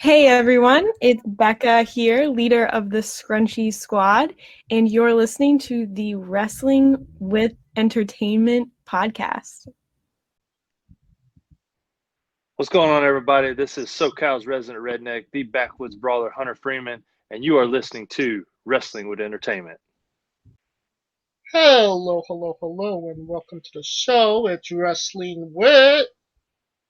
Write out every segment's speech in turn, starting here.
Hey everyone, it's Becca here, leader of the Scrunchy Squad, and you're listening to the Wrestling with Entertainment podcast. What's going on, everybody? This is SoCal's resident redneck, the Backwoods Brawler, Hunter Freeman, and you are listening to Wrestling with Entertainment. Hello, hello, hello, and welcome to the show. It's Wrestling with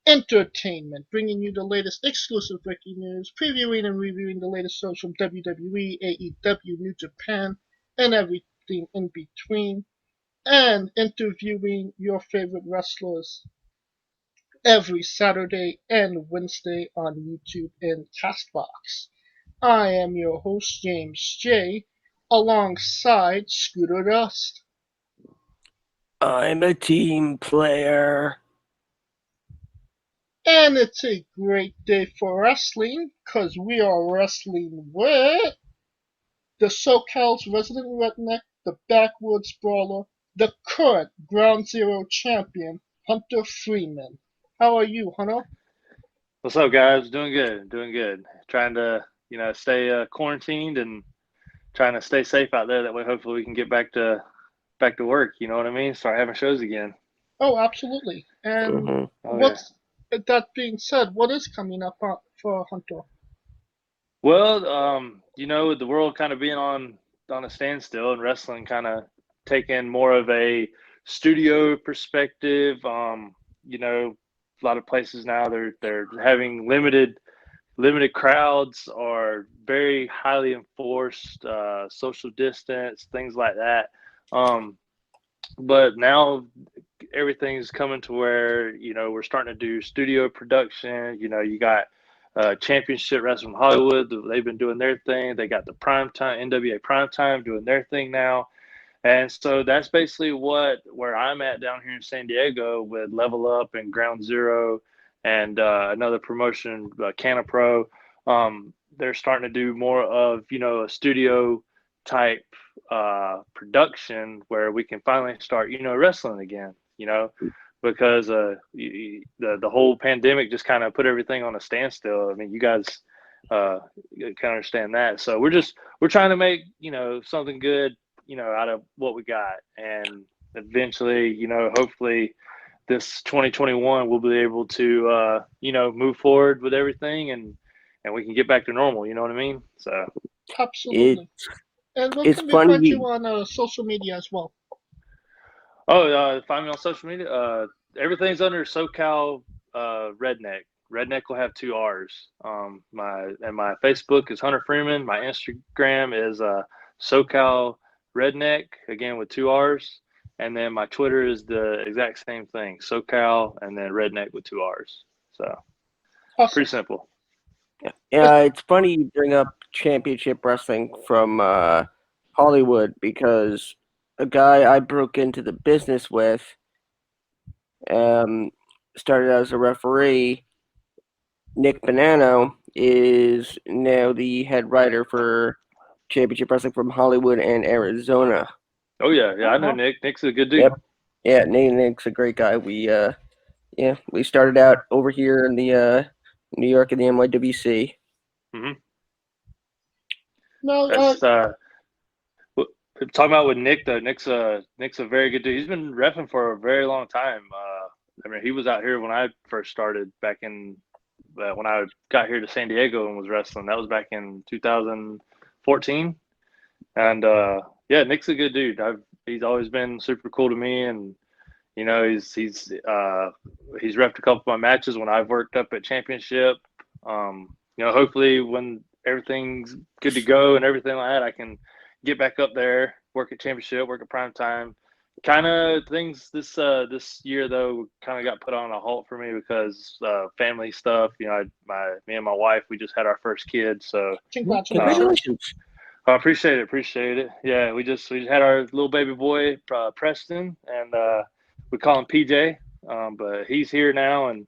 Entertainment, bringing you the latest exclusive breaking news, previewing and reviewing the latest shows from WWE, AEW, New Japan, and everything in between, and interviewing your favorite wrestlers every Saturday and Wednesday on YouTube and Castbox. I am your host, James J., alongside Scooter Dust. I'm a team player. And it's a great day for wrestling, because we are wrestling with the SoCal's resident redneck, the Backwoods Brawler, the current Ground Zero champion, Hunter Freeman. How are you, Hunter? What's up, guys? Doing good. Trying to, stay quarantined and trying to stay safe out there. That way, hopefully, we can get back to work. You know what I mean? Start having shows again. Oh, absolutely. And that being said, what is coming up for Hunter? Well, with the world kind of being on a standstill and wrestling kind of taking more of a studio perspective, a lot of places now they're having limited crowds or very highly enforced social distance, things like that. But now everything's coming to where we're starting to do studio production. You got Championship Wrestling Hollywood. They've been doing their thing. They got the Primetime NWA Primetime doing their thing now. And so that's basically where I'm at down here in San Diego with Level Up and Ground Zero and another promotion, Canna Pro. They're starting to do more of, a studio type production where we can finally start, wrestling again, because the whole pandemic just kind of put everything on a standstill. I mean, you guys can understand that. So we're trying to make, something good, out of what we got. And eventually, hopefully this 2021 we'll be able to, move forward with everything and we can get back to normal. You know what I mean? So absolutely. And where can we find you on social media as well? Find me on social media. Everything's under SoCal Redneck. Redneck will have 2 R's. My Facebook is Hunter Freeman. My Instagram is SoCal Redneck, again with 2 R's. And then my Twitter is the exact same thing, SoCal and then Redneck with 2 R's. So awesome. Pretty simple. Yeah, it's funny you bring up Championship Wrestling from Hollywood, because a guy I broke into the business with started as a referee. Nick Bonanno is now the head writer for Championship Wrestling from Hollywood and Arizona. Oh yeah, I know Nick. Nick's a good dude. Yep. Yeah, Nick's a great guy. We started out over here in the New York in the NYWC. Mm-hmm. No, talking about with Nick though. Nick's a very good dude. He's been reffing for a very long time. I mean, he was out here when I first started back in when I got here to San Diego and was wrestling. That was back in 2014. And Nick's a good dude. He's always been super cool to me, and he's reffed a couple of my matches when I've worked up at Championship. Hopefully when everything's good to go and everything like that, I can get back up there, work at Championship, work at Primetime. Kind of things this year though kind of got put on a halt for me because family stuff. Me and my wife, we just had our first kid, so congratulations. I appreciate it. Yeah, we just had our little baby boy Preston, and we call him PJ. But he's here now, and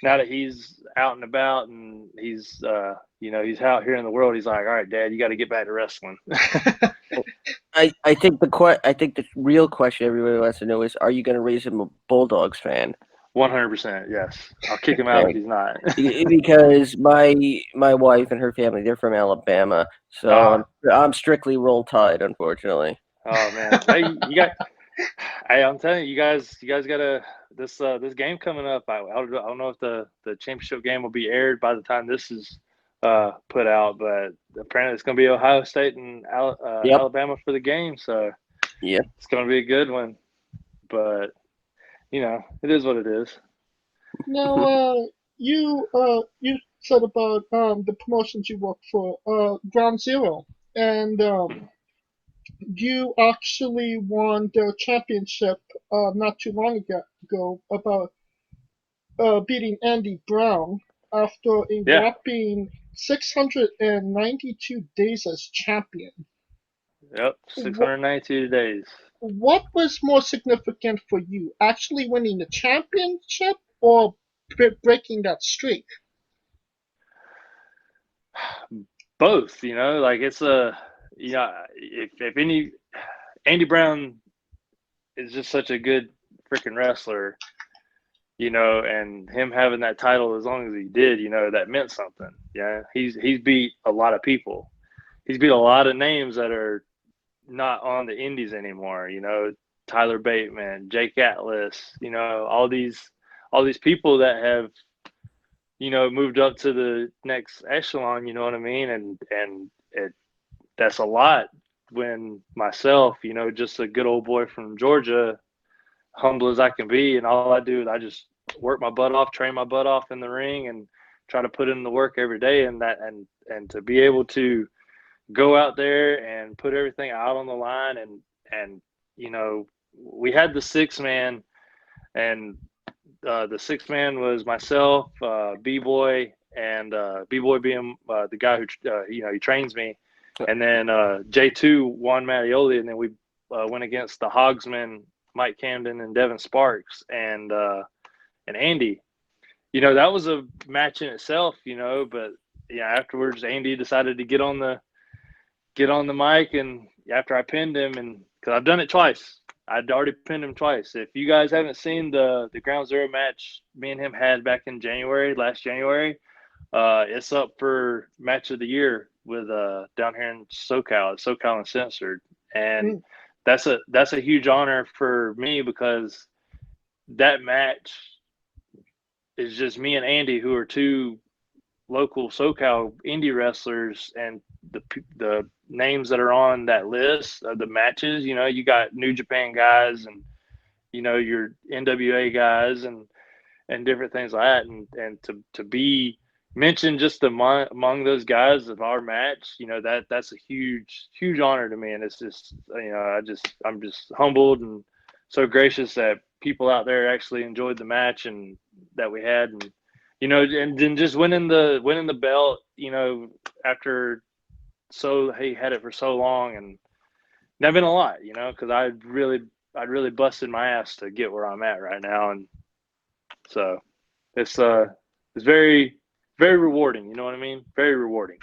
now that he's out and about and he's he's out here in the world, he's like, all right, Dad, you got to get back to wrestling. I think the real question everybody wants to know is, are you going to raise him a Bulldogs fan? 100%. Yes, I'll kick him out if he's not. Because my wife and her family, they're from Alabama, so I'm strictly Roll Tide, unfortunately. Oh man, hey, I'm telling you, you guys got this game coming up. I don't know if the championship game will be aired by the time this is put out, but apparently it's going to be Ohio State and Yep. Alabama for the game, so yeah, it's going to be a good one. But it is what it is. Now, you said about the promotions you work for, Ground Zero, and you actually won their championship not too long ago about beating Andy Brown after a Yeah. whopping 692 days as champion. Yep, 692 days. What was more significant for you, actually winning the championship or breaking that streak? Both, like it's if any, Andy Brown is just such a good freaking wrestler, and him having that title as long as he did, that meant something. Yeah, he's beat a lot of people. He's beat a lot of names that are not on the indies anymore. Tyler Bateman, Jake Atlas, all these people that have moved up to the next echelon. You know what I mean? And that's a lot. When myself, just a good old boy from Georgia, humble as I can be, and all I do is I just work my butt off, train my butt off in the ring, and try to put in the work every day. And to be able to go out there and put everything out on the line, and we had the 6-man, and the 6-man was myself, B-Boy, and B-Boy being the guy who he trains me, and then J2 Juan Mattioli, and then we went against the Hogsman, Mike Camden, and Devin Sparks, and Andy. That was a match in itself, but afterwards Andy decided to get on the mic, and after I pinned him, and because I've done it twice, I'd already pinned him twice. If you guys haven't seen the Ground Zero match me and him had back in last January, it's up for match of the year with down here in SoCal Uncensored, and that's a huge honor for me, because that match is just me and Andy, who are two local SoCal indie wrestlers, and the names that are on that list of the matches. You got New Japan guys, and your NWA guys, and different things like that, and to be mentioned just among those guys of our match, that's a huge honor to me, and it's just I'm just humbled and so gracious that people out there actually enjoyed the match and that we had, and and then just winning the belt, after he had it for so long, and that meant a lot, because I'd really busted my ass to get where I'm at right now, and so it's very, very rewarding. You know what I mean? Very rewarding.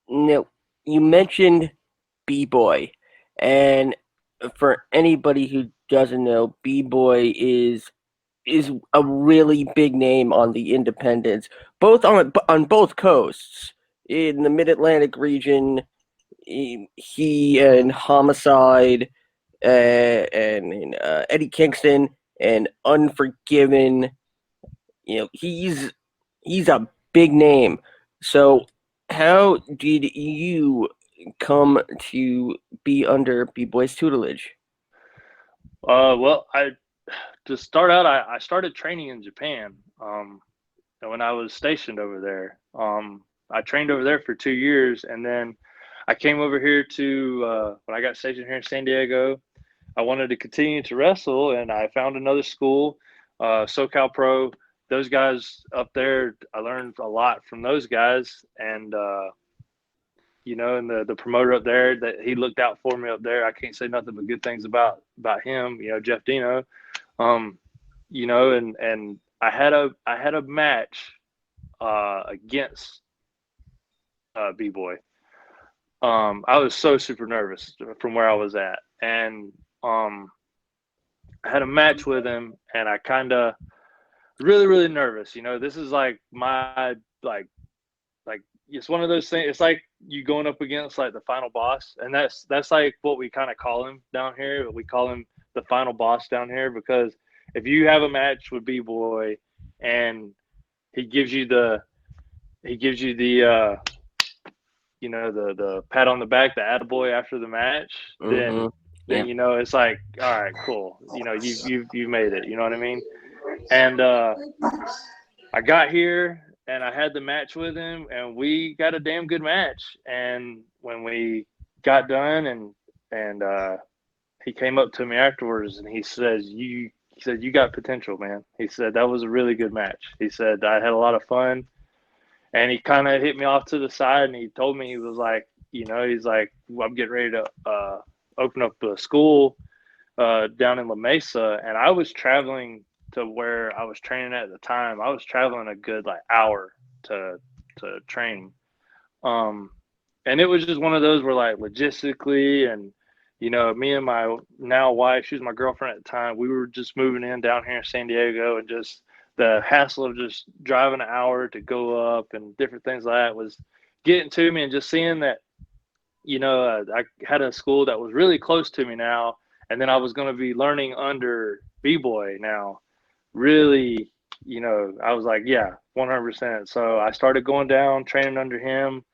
No, you mentioned B-Boy, and for anybody who doesn't know, B-Boy is a really big name on the independents, both on both coasts. In the Mid-Atlantic region, he and Homicide, and Eddie Kingston and Unforgiven, he's a big name. So how did you come to be under B-Boy's tutelage? Well, to start out, I started training in Japan. When I was stationed over there, I trained over there for 2 years, and then I came over here to when I got stationed here in San Diego. I wanted to continue to wrestle, and I found another school, SoCal Pro. Those guys up there, I learned a lot from those guys, and and the promoter up there, that he looked out for me up there. I can't say nothing but good things about him. Jeff Dino, and I had a match against B-Boy. I was so super nervous from where I was at, and I had a match with him, and I kind of really, really nervous. You know, this is like my like it's one of those things. It's like you going up against like the final boss, and that's like what we kind of call him down here. We call him the final boss down here because if you have a match with B-Boy and he gives you the you know, the pat on the back, the attaboy after the match, then you know it's like, all right, cool. You know, you made it. You know what I mean? And I got here and I had the match with him, and we got a damn good match. And when we got done, and he came up to me afterwards, and he said, you got potential, man. He said that was a really good match. He said I had a lot of fun. And he kind of hit me off to the side, and he told me, he was like, you know, he's like, well, I'm getting ready to open up a school down in La Mesa. And I was traveling to where I was training at the time. I was traveling a good like hour to train. And it was just one of those where like logistically, and, you know, me and my now wife, she was my girlfriend at the time, we were just moving in down here in San Diego, and just the hassle of just driving an hour to go up and different things like that was getting to me. And just seeing that, you know, I had a school that was really close to me now, and then I was going to be learning under B-Boy now, really, you know, I was like, yeah, 100%. So I started going down, training under him.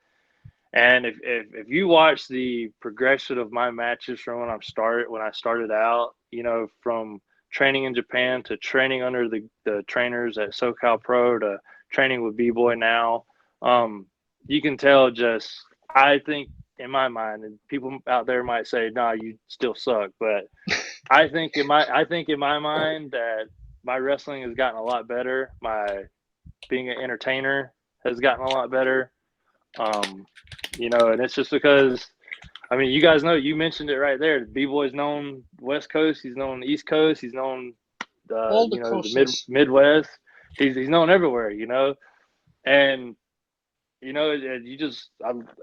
And if you watch the progression of my matches from when I started out, you know, from training in Japan to training under the trainers at SoCal Pro to training with B-Boy now, you can tell just, I think in my mind, and people out there might say, nah, you still suck. But I think in my mind that my wrestling has gotten a lot better. My being an entertainer has gotten a lot better. You know, and it's just because, I mean, you guys know, you mentioned it right there. B-Boy's known West Coast. He's known East Coast. He's known the Midwest. He's known everywhere, you know. And, you know,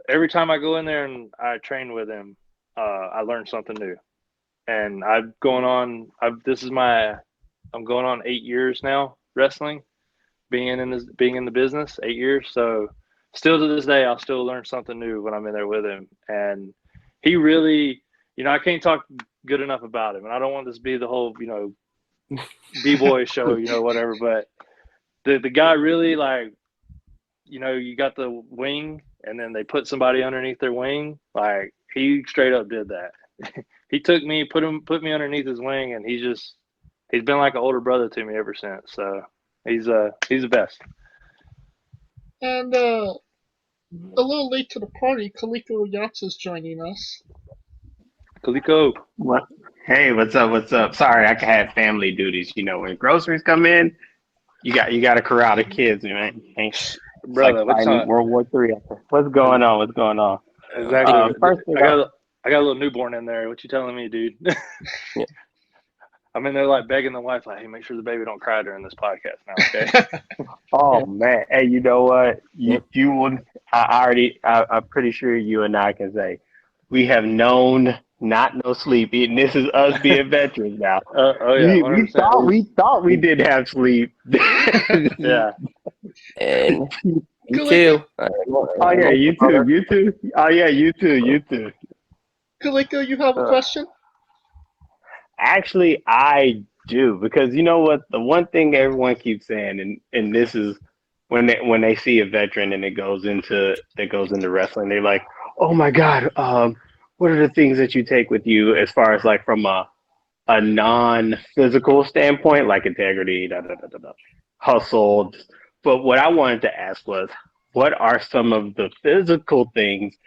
every time I go in there and I train with him, I learn something new. And I'm going on 8 years now wrestling, being in the business, 8 years. So still to this day, I'll still learn something new when I'm in there with him. And he really, you know, I can't talk good enough about him. And I don't want this to be the whole, you know, B-Boy show, you know, whatever. But the guy really, like, you know, you got the wing and then they put somebody underneath their wing. Like, he straight up did that. He took me, put me underneath his wing, and he's been like an older brother to me ever since. So he's the best. And a little late to the party, Kaliko Yachts is joining us. Kaliko. What? Hey, what's up? What's up? Sorry, I had family duties. You know, when groceries come in, you got to corral the kids, man. Brother, like what's on World War III? What's going on? What's going on? Exactly. I got a little newborn in there. What you telling me, dude? Yeah. I'm in there like begging the wife, like, hey, make sure the baby don't cry during this podcast now, okay? Oh man, hey, you know what? You would. I'm pretty sure you and I can say we have known not no sleep. And this is us being veterans now. Oh yeah, we thought we did have sleep. Yeah. And you too. Oh yeah, you too. Oh yeah, you too. Kaliko, you have a question? Actually, I do, because you know what? The one thing everyone keeps saying, and this is when they see a veteran and it goes into wrestling, they're like, "Oh my God, what are the things that you take with you as far as like from a non-physical standpoint, like integrity, hustle?" But what I wanted to ask was, what are some of the physical things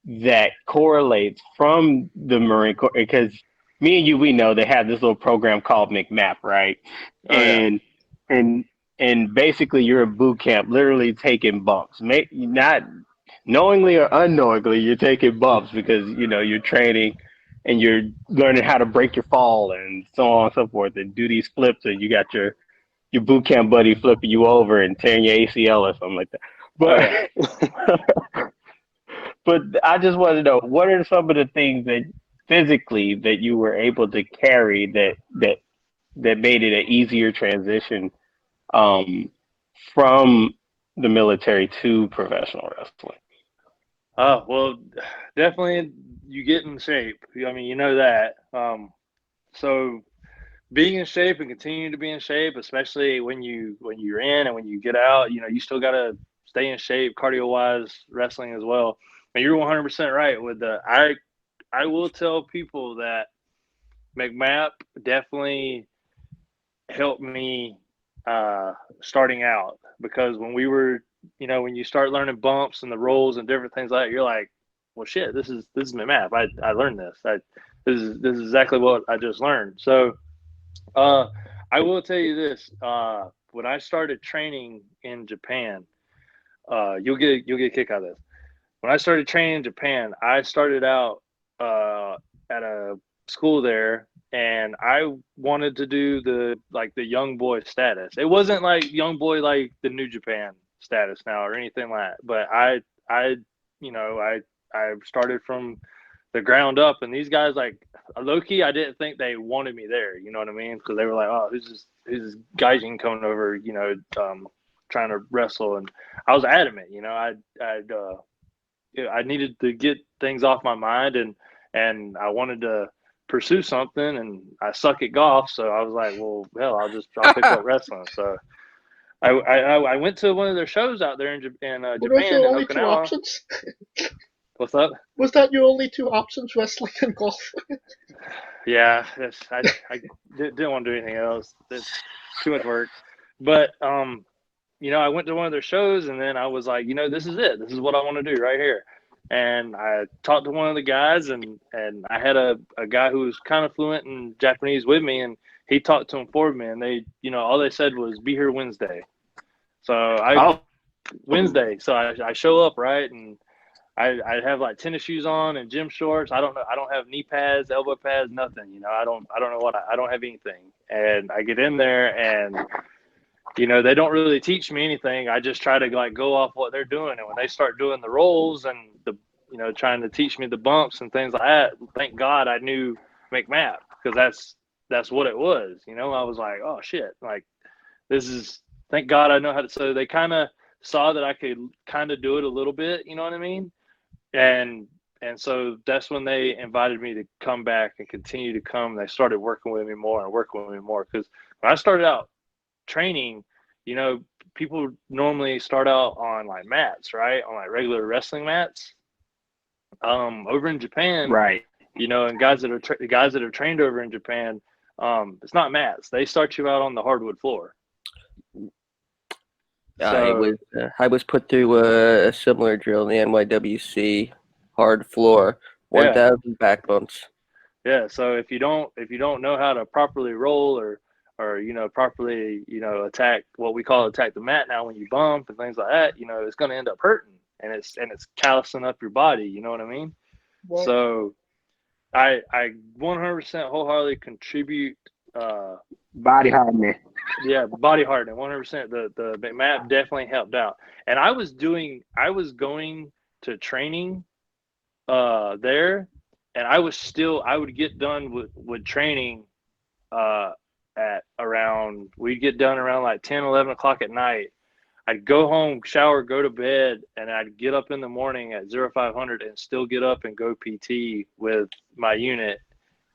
that correlates from the Marine Corps? Because me and you, we know they have this little program called McMap, right? Oh, yeah. And basically you're in boot camp, literally taking bumps. Not knowingly or unknowingly, you're taking bumps because, you know, you're training and you're learning how to break your fall and so on and so forth, and do these flips, and you got your boot camp buddy flipping you over and tearing your ACL or something like that. But but I just want to know, what are some of the things that physically that you were able to carry that made it an easier transition from the military to professional wrestling? Oh, well, definitely you get in shape. I mean, you know that. So being in shape and continuing to be in shape, especially when you're in and when you get out, you still gotta stay in shape, cardio wise, wrestling as well. And you're 100% right with the. I will tell people that McMap definitely helped me starting out, because when we were, when you start learning bumps and the rolls and different things like that, you're like, well, shit, this is McMap. I learned this. This is exactly what I just learned. So I will tell you this: when I started training in Japan, you'll get a kick out of this. When I started training in Japan, I started out at a school there, and I wanted to do the young boy status. It wasn't like young boy like the New Japan status now or anything like that. But I I started from the ground up, and these guys, like, low-key, I didn't think they wanted me there, you know what I mean? Because they were like, oh, who's this gaijin coming over, trying to wrestle. And I was adamant, I needed to get things off my mind, and I wanted to pursue something, and I suck at golf, so I was like, well, hell, I'll pick up wrestling. So I went to one of their shows out there in Japan, Were those your in only two Okinawa. options? What's up? Was that your only two options, wrestling and golf? Yeah, I didn't want to do anything else. It's too much work. But I went to one of their shows, and then I was like, this is it. This is what I want to do right here. And I talked to one of the guys, and I had a guy who was kind of fluent in Japanese with me, and he talked to him for me, and they, all they said was, be here Wednesday. So Wednesday. So I show up, right, and I have like tennis shoes on and gym shorts. I don't know. I don't have knee pads, elbow pads, nothing. I don't know I don't have anything. And I get in there, and they don't really teach me anything. I just try to like go off what they're doing. And when they start doing the rolls and trying to teach me the bumps and things like that, thank God I knew McMap, because that's what it was. I was like, oh shit, like thank God I know how to. So they kind of saw that I could kind of do it a little bit. You know what I mean? And so that's when they invited me to come back and continue to come. They started working with me more and working with me more, because when I started out training, people normally start out on like mats, right? On like regular wrestling mats. Over in Japan, Right. And guys that are trained over in Japan, it's not mats. They start you out on the hardwood floor. I was put through a similar drill in the NYWC, hard floor, 1,000 back bumps. Yeah. So if you don't know how to properly roll or properly attack what we call attack the mat now when you bump and things like that, it's going to end up hurting, and it's callousing up your body. You know what I mean? Well, So I 100% wholeheartedly contribute. Body hardening. Yeah, body hardening, 100%. The map definitely helped out. And I was going to training there, and I would get done with training we'd get done around like 10, 11 o'clock at night. I'd go home, shower, go to bed, and I'd get up in the morning at 0500 and still get up and go PT with my unit,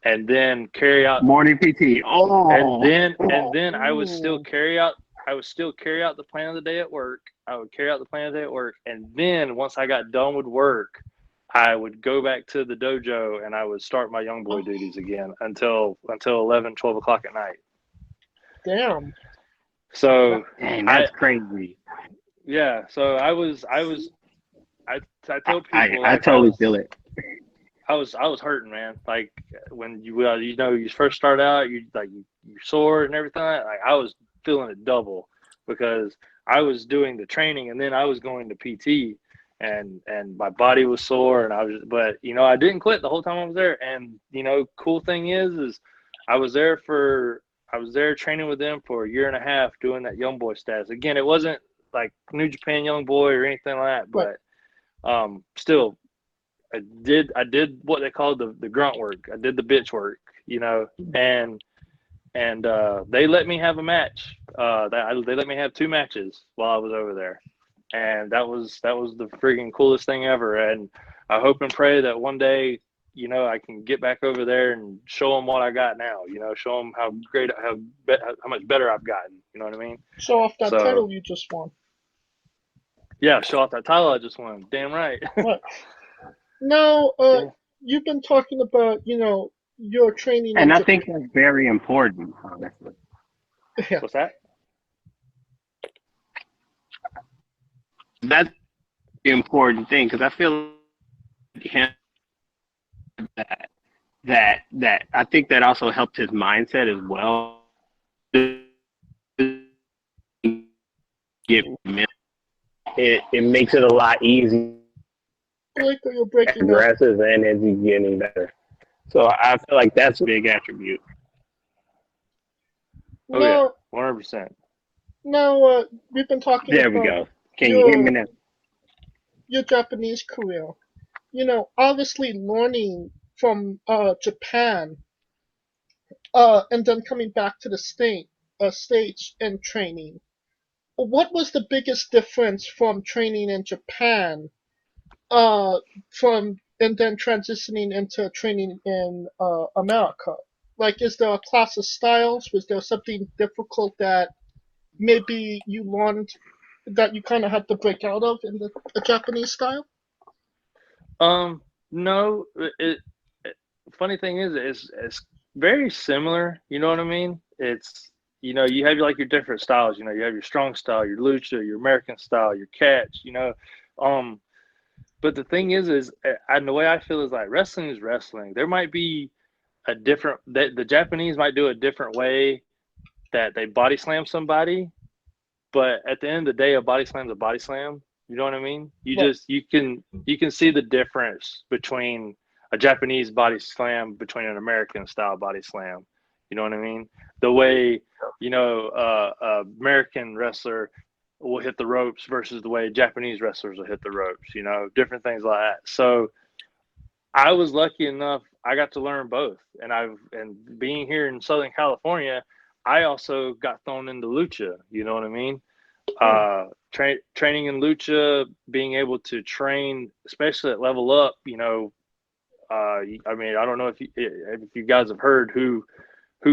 and then carry out morning PT. Oh, and then I would still carry out the plan of the day at work. I would carry out the plan of the day at work, and then once I got done with work, I would go back to the dojo and I would start my young boy duties again until 11, 12 o'clock at night. damn. So dang, that's crazy. Yeah. So I tell people I totally feel it. I was hurting, man. Like when you first start out, you're sore and everything. Like I was feeling it double, because I was doing the training and then I was going to PT, and my body was sore, and but I didn't quit the whole time I was there. And cool thing is I was there training with them for a year and a half doing that young boy status. Again, it wasn't like New Japan young boy or anything like that, but still. I did what they called the grunt work. I did the bitch work, and and they let me have a match. They let me have 2 matches while I was over there, and that was the freaking coolest thing ever. And I hope and pray that one day, I can get back over there and show them what I got now. Show them how great, how much better I've gotten. You know what I mean? Show off that So, title you just won. Yeah, show off that title I just won. Damn right. Right. Now, Yeah. you've been talking about, your training And in I Japan. think that's very important, honestly. Yeah. What's that? That's the important thing, because I feel like him that I think that also helped his mindset as well. It makes it a lot easier, Like you're breaking up. aggressive, and as he's getting better. So I feel like that's a big attribute. Oh Now, yeah, 100%. now, we've been talking There we about go. Can you hear me now? your Japanese career. Obviously learning from Japan, and then coming back to the States and training. What was the biggest difference from training in Japan, and then transitioning into training in America? Like, is there a class of styles? Was there something difficult that maybe you learned that you kind of had to break out of in the Japanese style? No. Funny thing is, it's very similar. You know what I mean? It's you have like your different styles. You have your strong style, your lucha, your American style, your catch. But the thing is, and the way I feel is like wrestling is wrestling. There might be a different that the Japanese might do a different way that they body slam somebody, but at the end of the day, a body slam's a body slam. You know what I mean? Right. You can see the difference between a Japanese body slam between an American style body slam. You know what I mean? The way American wrestler will hit the ropes versus the way Japanese wrestlers will hit the ropes. Different things like that. So I was lucky enough. I got to learn both, and being here in Southern California, I also got thrown into lucha. You know what I mean? Training in lucha, being able to train, especially at Level Up. I don't know if you guys have heard who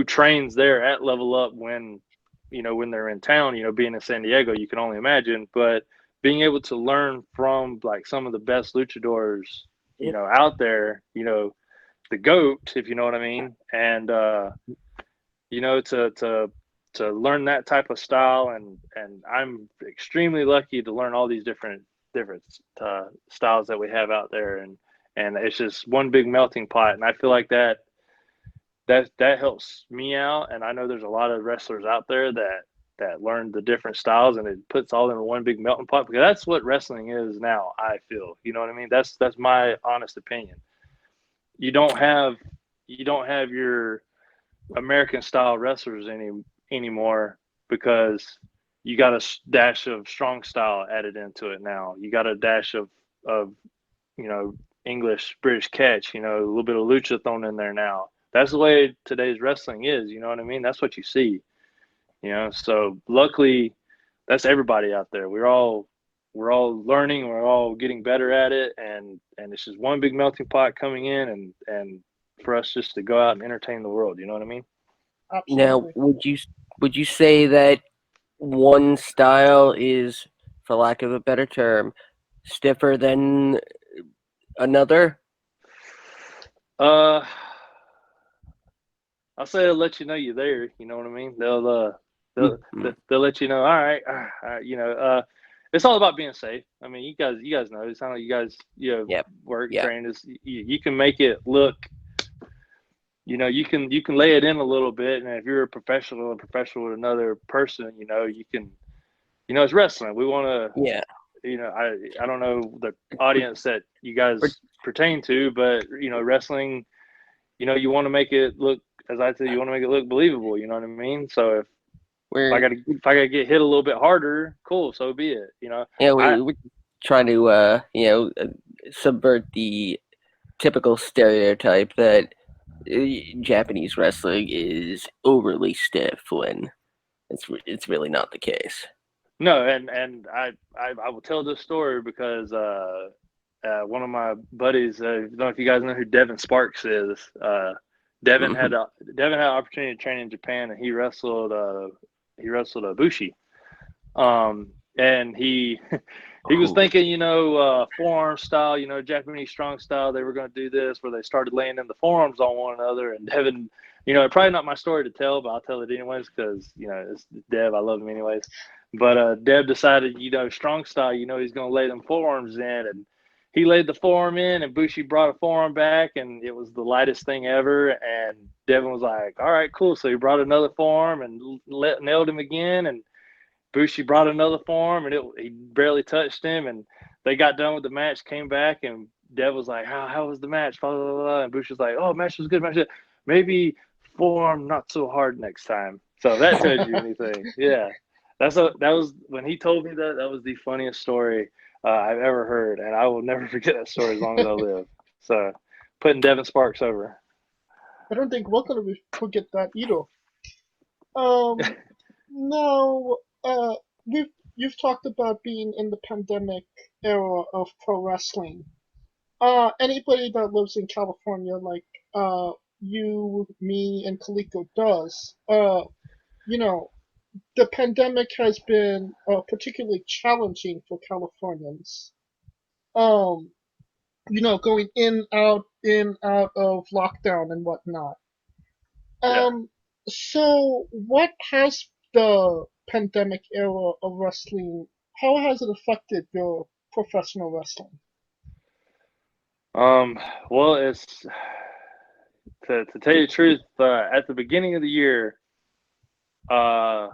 trains there at Level Up when they're in town. Being in San Diego, you can only imagine. But being able to learn from like some of the best luchadors, out there, the GOAT, if you know what I mean, and to learn that type of style, and I'm extremely lucky to learn all these different styles that we have out there, and it's just one big melting pot, and I feel like that helps me out, and I know there's a lot of wrestlers out there that learn the different styles, and it puts all in one big melting pot, because that's what wrestling is now. I feel, you know what I mean? That's my honest opinion. You don't have your American style wrestlers anymore, because you got a dash of strong style added into it now. You got a dash of English, British catch, a little bit of lucha thrown in there now. That's the way today's wrestling is, you know what I mean? That's what you see. So luckily that's everybody out there. We're all learning, we're all getting better at it, and it's just one big melting pot coming in, and for us just to go out and entertain the world, you know what I mean? Now, Absolutely. would you say that one style is, for lack of a better term, stiffer than another? I'll say they'll let you know you're there. You know what I mean? They'll let you know. All right, it's all about being safe. I mean, you guys know. It's not like you guys Yep. work Yep. trained. You can make it look. You can lay it in a little bit, and if you're a professional with another person, you can. It's wrestling. We want to. Yeah. I don't know the audience that you guys pertain to, but wrestling. You want to make it look, as I said, you want to make it look believable. You know what I mean? So if I gotta get hit a little bit harder, cool, so be it. We're trying to subvert the typical stereotype that Japanese wrestling is overly stiff when it's really not the case. No, and I will tell this story because one of my buddies, I don't know if you guys know who Devin Sparks is. Devin Mhm. had an opportunity to train in Japan, and he wrestled Ibushi. And he he was Ooh. thinking, forearm style, Japanese strong style. They were going to do this where they started laying in the forearms on one another. And Devin, probably not my story to tell, but I'll tell it anyways because it's Dev. I love him anyways. But Dev decided, strong style, he's going to lay them forearms in, and he laid the forearm in, and Bushi brought a forearm back, and it was the lightest thing ever. And Devin was like, "All right, cool." So he brought another forearm and nailed him again, and Bushi brought another forearm, and he barely touched him. And they got done with the match, came back, and Dev was like, "How was the match?" Blah, blah, blah. And Bushi was like, "Oh, match was good. Match was good. Maybe forearm not so hard next time." So that tells you anything. Yeah, that was when he told me that. That was the funniest story I've ever heard, and I will never forget that story as long as I live. So putting Devin Sparks over. I don't think we're gonna forget that either. Um, now, you've talked about being in the pandemic era of pro wrestling. Anybody that lives in California, like you, me, and Kaliko does, you know, the pandemic has been particularly challenging for Californians. Um, going in, out of lockdown and whatnot. Yeah. Um, so what has the pandemic era of wrestling, how has it affected your professional wrestling? Um. Well, it's to tell you the truth. At the beginning of the year, uh,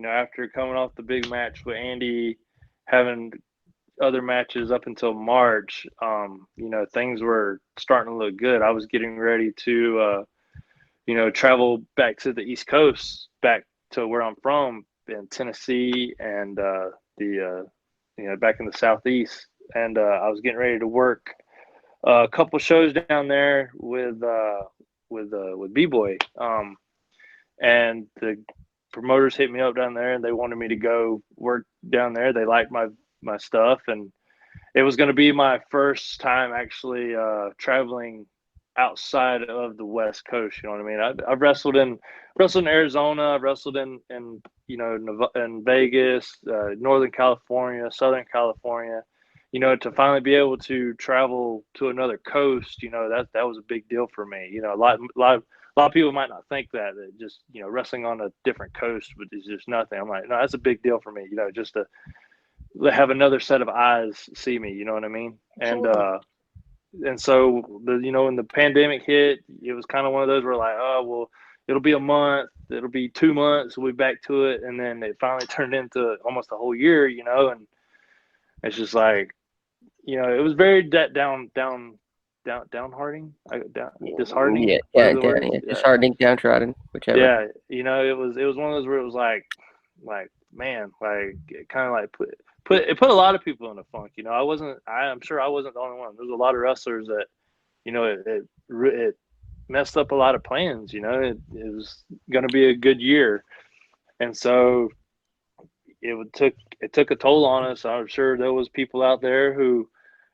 after coming off the big match with Andy, having other matches up until March, things were starting to look good. I was getting ready to, travel back to the East Coast, back to where I'm from in Tennessee and back in the Southeast. And I was getting ready to work a couple shows down there with B Boy. And the promoters hit me up down there, and they wanted me to go work down there. They liked my stuff, and it was going to be my first time actually traveling outside of the West Coast. You know what I mean? I've wrestled in Arizona, I've wrestled in in Vegas, Northern California, Southern California. To finally be able to travel to another coast, that was a big deal for me. A lot of people might not think that just wrestling on a different coast is just nothing. I'm like, no, that's a big deal for me. Just to have another set of eyes see me. You know what I mean? And Absolutely. so when the pandemic hit, it was kind of one of those where like, oh well, it'll be a month, it'll be 2 months, we'll be back to it, and then it finally turned into almost a whole year. And it's just like, it was very downhearting, disheartening, Yeah, whatever the word is. yeah, Yeah, disheartening, downtrodden, whichever. yeah. It was one of those where it was like man, like it kind of like put a lot of people in a funk. I'm sure I wasn't the only one. There's a lot of wrestlers that it messed up a lot of plans. It was going to be a good year, and so it took a toll on us. I'm sure there was people out there who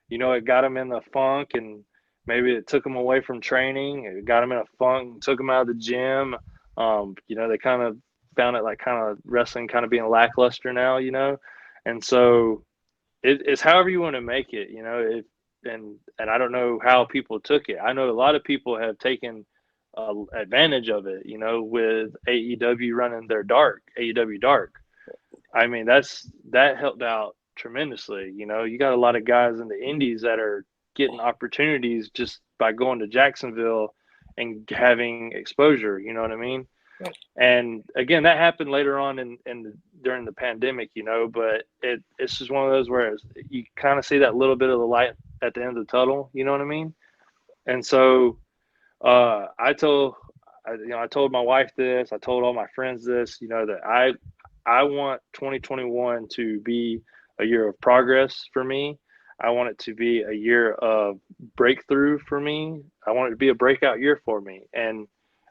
it got them in the funk, and maybe it took them away from training. It got them in a funk, took them out of the gym. They kind of found it like kind of wrestling kind of being lackluster now, and so it's however you want to make it, and I don't know how people took it. I know a lot of people have taken advantage of it, with AEW running their AEW Dark. I mean, that helped out tremendously. You got a lot of guys in the indies that are getting opportunities just by going to Jacksonville and having exposure. You know what I mean? Right. And again, that happened later on during the pandemic. But it's just one of those where you kind of see that little bit of the light at the end of the tunnel. You know what I mean? And so I told my wife this. I told all my friends this. That I want 2021 to be a year of progress for me. I want it to be a year of breakthrough for me. I want it to be a breakout year for me. And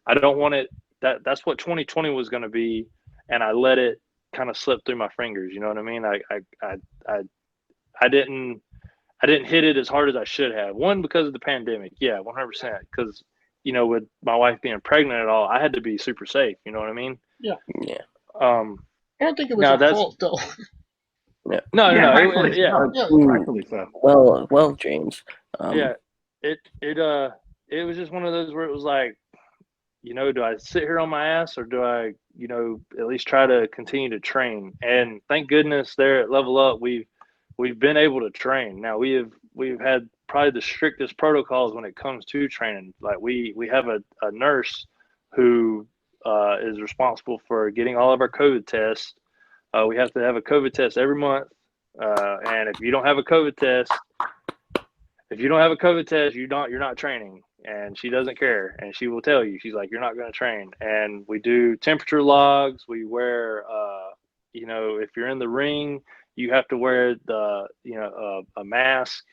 I don't want it that's what 2020 was going to be. And I let it kind of slip through my fingers. You know what I mean? I, I didn't, I didn't hit it as hard as I should have. One, because of the pandemic. Yeah, 100%. Because, with my wife being pregnant and all, I had to be super safe. You know what I mean? Yeah. Yeah. I don't think it was Now your that's fault though. Yeah. no, Yeah, no, rightfully yeah, so. Yeah. Rightfully so. Well, James. yeah. It was just one of those where it was like, do I sit here on my ass or do I, at least try to continue to train? And thank goodness there at Level Up, we've been able to train. Now we've had probably the strictest protocols when it comes to training. Like we have a nurse who is responsible for getting all of our COVID tests. We have to have a COVID test every month. And if you don't have a COVID test, you're not training. And she doesn't care, and she will tell you. She's like, you're not going to train. And we do temperature logs. We wear, if you're in the ring, you have to wear a mask.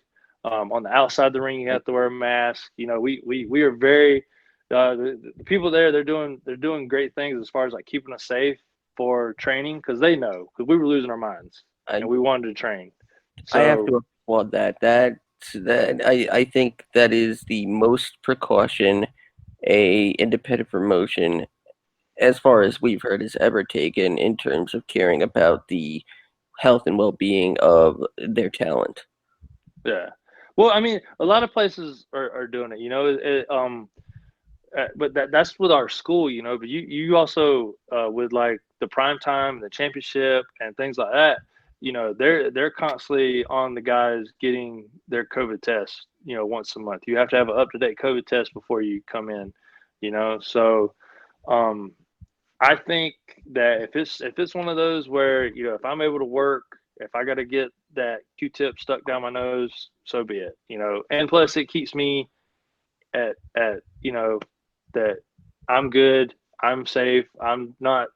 On the outside of the ring, you have to wear a mask. We are very the people there. They're doing great things as far as like keeping us safe for training because they know because we were losing our minds and we wanted to train. So I have to applaud that. I think that is the most precaution a independent promotion, as far as we've heard, has ever taken in terms of caring about the health and well-being of their talent. yeah. Well, I mean, a lot of places are doing it. But that's with our school, But you also with like the prime time, the championship, and things like that. They're constantly on the guys getting their COVID test. Once a month. You have to have an up to date COVID test before you come in. So I think that if it's one of those where if I'm able to work, if I got to get that Q-tip stuck down my nose, so be it. And plus it keeps me at that I'm good, I'm safe, I'm not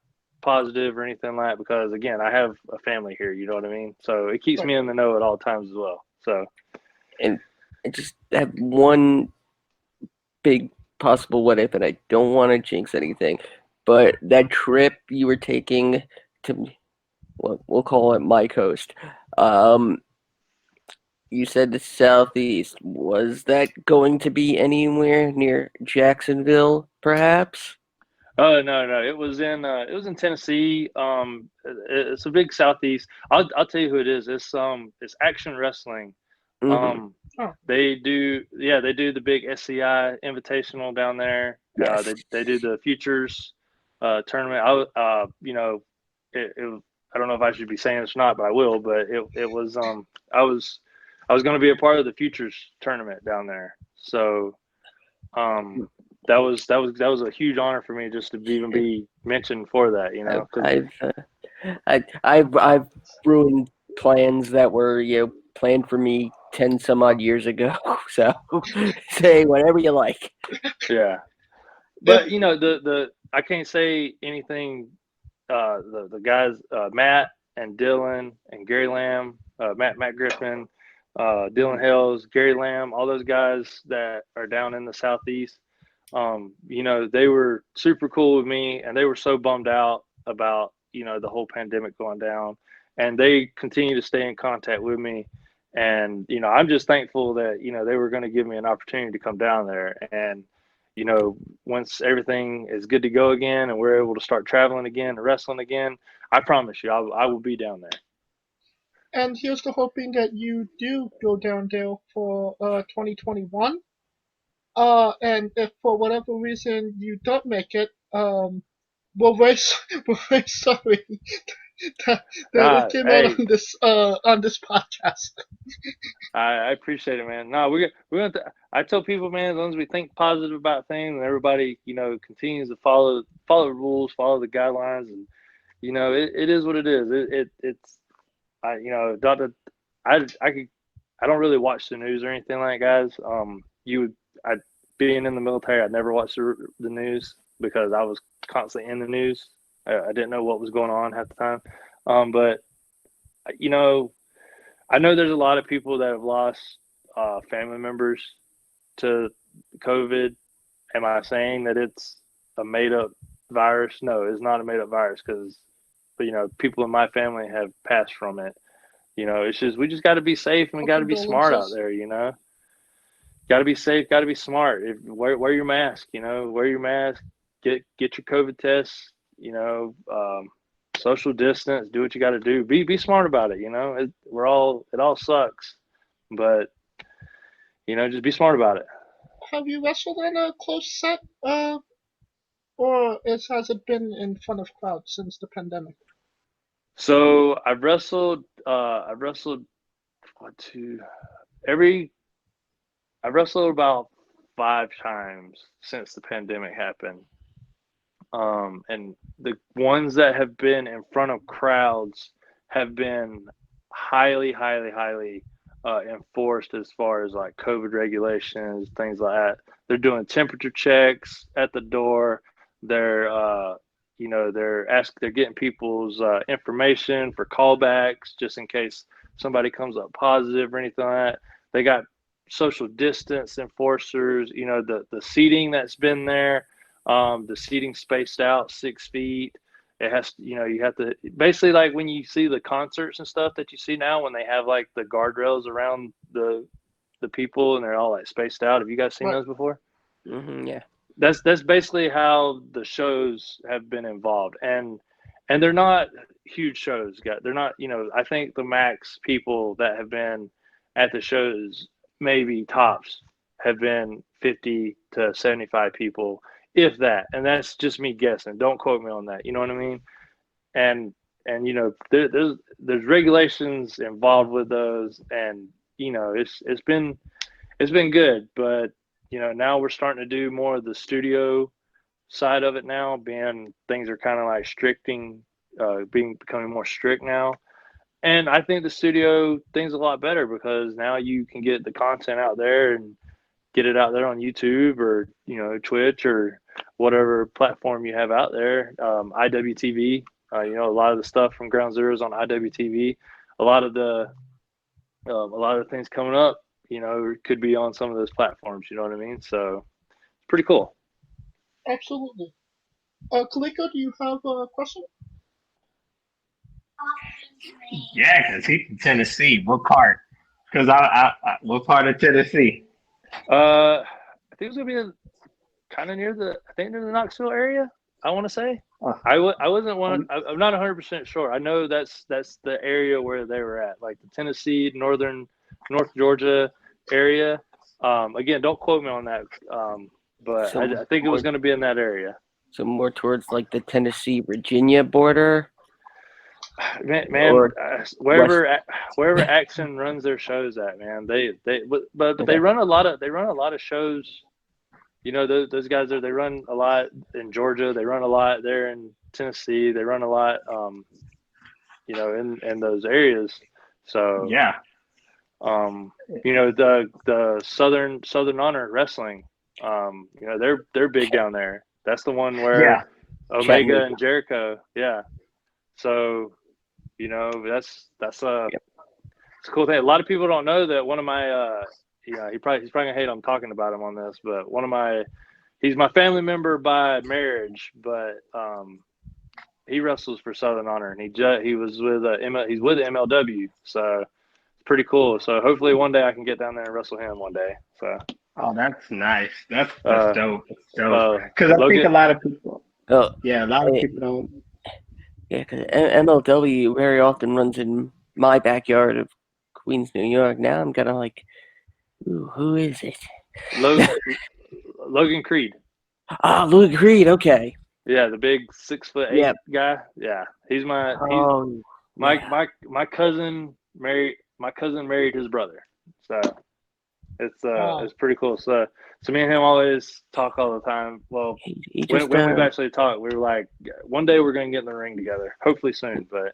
positive or anything like that because again, I have a family here, you know what I mean? So it keeps me in the know at all times as well. So And I just have one big possible what if, and I don't want to jinx anything, but that trip you were taking to, well, we'll call it my coast. You said the southeast. Was that going to be anywhere near Jacksonville, perhaps? oh no, it was in Tennessee. It's a big southeast. I'll tell you who it is. It's Action Wrestling. Mm-hmm. They do the big SCI Invitational down there. Yes. They do the Futures tournament. I don't know if I should be saying this or not, but I will. But it was I was going to be a part of the Futures tournament down there. So that was a huge honor for me just to even be mentioned for that. I've ruined plans that were planned for me 10 some odd years ago. So say whatever you like. Yeah, but the I can't say anything. The guys Matt and Dylan and Gary Lamb, Matt Griffin, Dylan Hales, Gary Lamb, all those guys that are down in the southeast. They were super cool with me, and they were so bummed out about the whole pandemic going down, and they continue to stay in contact with me. And I'm just thankful that they were going to give me an opportunity to come down there. And once everything is good to go again, and we're able to start traveling again and wrestling again, I promise you, I will be down there. And here's to hoping that you do go down there for 2021. And if for whatever reason you don't make it, we're very, we're very sorry that it came out on this podcast. I appreciate it, man. No, we're going to. I tell people, man, as long as we think positive about things and everybody, continues to follow the rules, follow the guidelines, and it is what it is. It's Doctor. I don't really watch the news or anything like that, guys. Being in the military, I never watched the news because I was constantly in the news. I didn't know what was going on half the time. But I know there's a lot of people that have lost family members to COVID. Am I saying that it's a made up virus? No, it's not a made up virus because, people in my family have passed from it. It's just we just got to be safe and we got to be smart out there. Got to be safe, got to be smart. Wear your mask. Wear your mask. Get your COVID tests. Social distance. Do what you got to do. Be smart about it. It all sucks, but just be smart about it. Have you wrestled in a closed set, or has it been in front of crowds since the pandemic? So I've wrestled. I've wrestled I've wrestled about 5 times since the pandemic happened. And the ones that have been in front of crowds have been highly, highly, highly enforced as far as like COVID regulations, things like that. They're doing temperature checks at the door. They're they're getting people's information for callbacks just in case somebody comes up positive or anything like that. They got social distance enforcers. The seating that's been there. The seating spaced out 6 feet. It has to, you have to basically like when you see the concerts and stuff that you see now when they have like the guardrails around the people and they're all like spaced out. Have you guys seen those before? Yeah. That's basically how the shows have been involved, and they're not huge shows. They're not. I think the max people that have been at the shows, maybe tops, have been 50 to 75 people, if that. And that's just me guessing. Don't quote me on that. You know what I mean? And there's regulations involved with those, and it's been good, but now we're starting to do more of the studio side of it now, being things are kind of like becoming more strict now. And I think the studio thing's a lot better because now you can get the content out there and get it out there on YouTube or, Twitch or whatever platform you have out there. IWTV, a lot of the stuff from Ground Zero is on IWTV. A lot of the things coming up, could be on some of those platforms. You know what I mean? So it's pretty cool. Absolutely. Kaliko, do you have a question? Yeah, because he's from Tennessee. What part? Because what part of Tennessee? I think it's gonna be kind of near the Knoxville area. I want to say. I wasn't one. I'm not 100% sure. I know that's the area where they were at, like the Tennessee, North Georgia area. Again, don't quote me on that. But I think it was going to be in that area. So more towards like the Tennessee-Virginia border. Man, wherever Action runs their shows at, man, they run a lot of shows. Those guys they run a lot in Georgia. They run a lot there in Tennessee. They run a lot, in those areas. So yeah, the Southern Honor Wrestling, they're big down there. That's the one where Omega and Jericho, yeah. So, that's it's a cool thing. A lot of people don't know that one of my he's probably gonna hate I'm talking about him on this, but he's my family member by marriage, but he wrestles for Southern Honor, and he was with he's with MLW, so it's pretty cool. So hopefully one day I can get down there and wrestle him one day. So that's nice. That's dope. Dope. Because I Logan, think a lot of people. Oh yeah, a lot of people don't. Yeah, because MLW very often runs in my backyard of Queens, New York. Now I'm kind of like, ooh, who is it? Logan Creed. Ah, Logan Creed. Okay. Yeah, the big 6'8" guy. Yeah, he's my cousin married his brother. So it's pretty cool. So me and him always talk all the time. Well, when we've actually talked, we were like, one day we're gonna get in the ring together. Hopefully soon, but.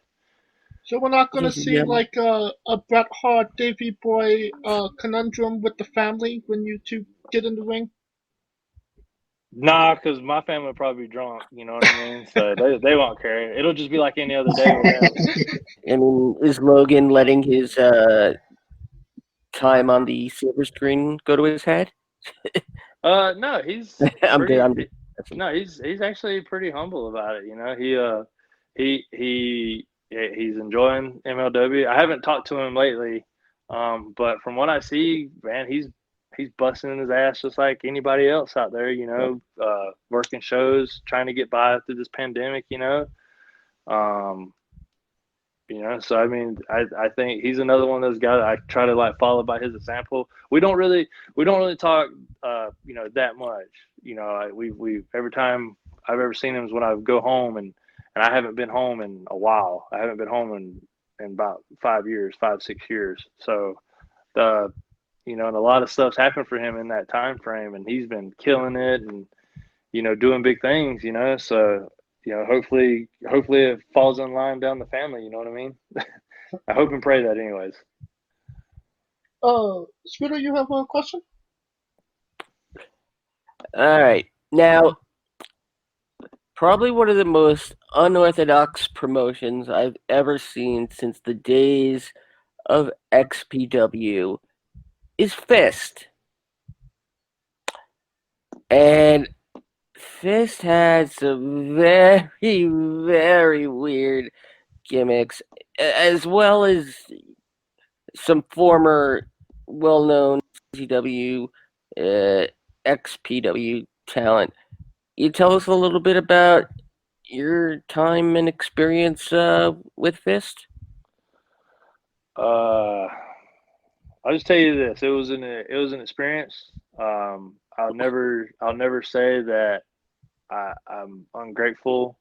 So we're not gonna see like a Bret Hart, Davey Boy conundrum with the family when you two get in the ring. Nah, because my family will probably be drunk. You know what I mean? So they won't care. It'll just be like any other day with them. I mean, is Logan letting his time on the silver screen go to his head? No, he's I'm pretty. I'm No, he's actually pretty humble about it. You know, he's enjoying MLW. I haven't talked to him lately, but from what I see, man, he's busting his ass just like anybody else out there. You know, working shows, trying to get by through this pandemic. Um, so I mean, I think he's another one of those guys I try to like follow by his example. We don't really talk, that much. We every time I've ever seen him is when I go home, and I haven't been home in a while. I haven't been home in about 5 years, 5, 6 years. So and a lot of stuff's happened for him in that time frame, and he's been killing it and doing big things. So hopefully it falls in line down the family. You know what I mean? I hope and pray that, anyways. Scooter, you have a question? All right. Now, probably one of the most unorthodox promotions I've ever seen since the days of XPW is Fist. And Fist has some very, very weird gimmicks, as well as some former well-known CW, XPW talent. You tell us a little bit about your time and experience with Fist? I'll just tell you this: it was an experience. I'll never say that I'm ungrateful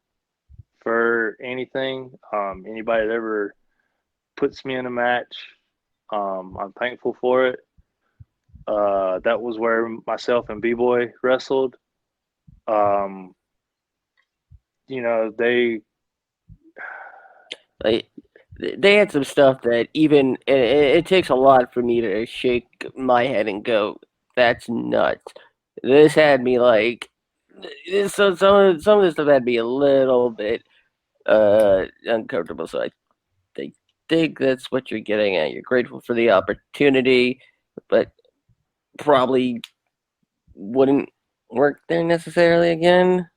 for anything. Anybody that ever puts me in a match, I'm thankful for it. That was where myself and B-Boy wrestled. They had some stuff that even it takes a lot for me to shake my head and go, "That's nuts." This had me like, so some of this stuff had me a little bit uncomfortable. So I think that's what you're getting at. You're grateful for the opportunity, but probably wouldn't work there necessarily again.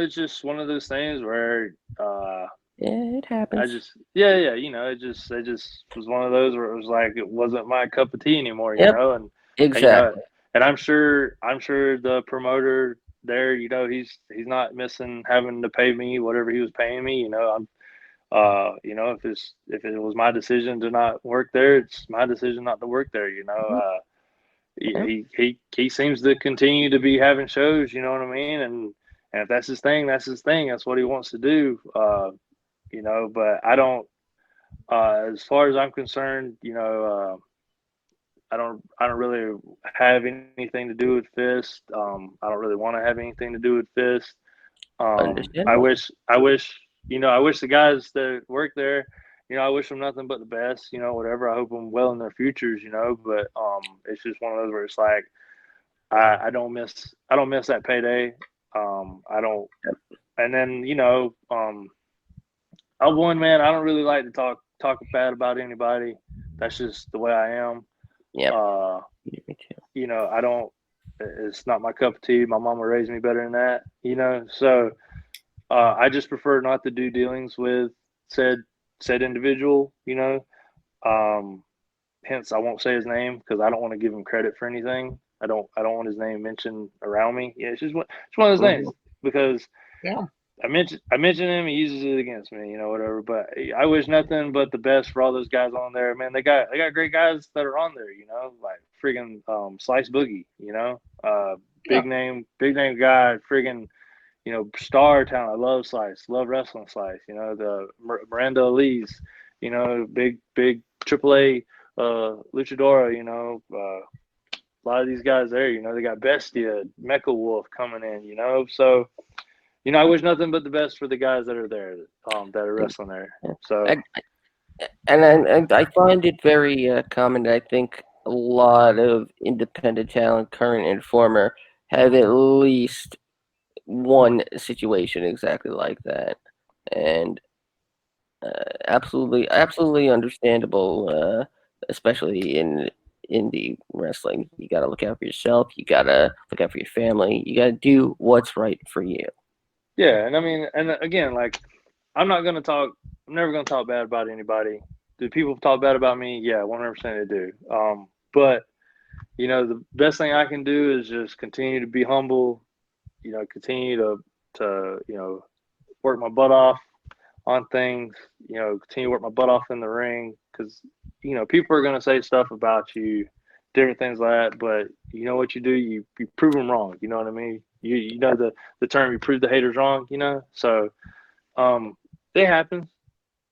It's just one of those things where Yeah, it happens. it just was one of those where it was like it wasn't my cup of tea anymore, Yep. and Exactly. and I'm sure the promoter there, he's not missing having to pay me whatever he was paying me. If it was my decision to not work there, it's my decision not to work there. He seems to continue to be having shows. You know what I mean? And if that's his thing, that's his thing. That's what he wants to do. But I don't. As far as I'm concerned, I don't really have anything to do with Fist. I don't really want to have anything to do with Fist. I wish the guys that work there, I wish them nothing but the best, whatever. I hope them well in their futures, but it's just one of those where it's like I don't miss that payday. I don't, and then I'm one man. I don't really like to talk bad about anybody. That's just the way I am. Yeah. Me too. I don't. It's not my cup of tea. My mama raised me better than that. So I just prefer not to do dealings with said individual. Hence, I won't say his name because I don't want to give him credit for anything. I don't want his name mentioned around me. Yeah, it's one of those things because I mentioned him, he uses it against me, whatever. But I wish nothing but the best for all those guys on there. Man, they got great guys that are on there, like friggin' Slice Boogie, big name guy, friggin', star talent. I love Slice, love wrestling Slice. The Miranda Elise, big AAA luchadora. A lot of these guys there, they got Bestia, Mecha Wolf coming in, so. I wish nothing but the best for the guys that are there, that are wrestling there. So, and I find it very common. I think a lot of independent talent, current and former, have at least one situation exactly like that, and absolutely understandable, especially in indie wrestling. You got to look out for yourself. You got to look out for your family. You got to do what's right for you. Yeah, and I mean, and again, like, I'm never gonna talk bad about anybody. Do people talk bad about me? Yeah, 100% they do. But the best thing I can do is just continue to be humble. Continue to work my butt off on things. Continue to work my butt off in the ring, because people are gonna say stuff about you, different things like that. But you know what you do? You prove them wrong. You know what I mean? You know the term, you prove the haters wrong. So it happens.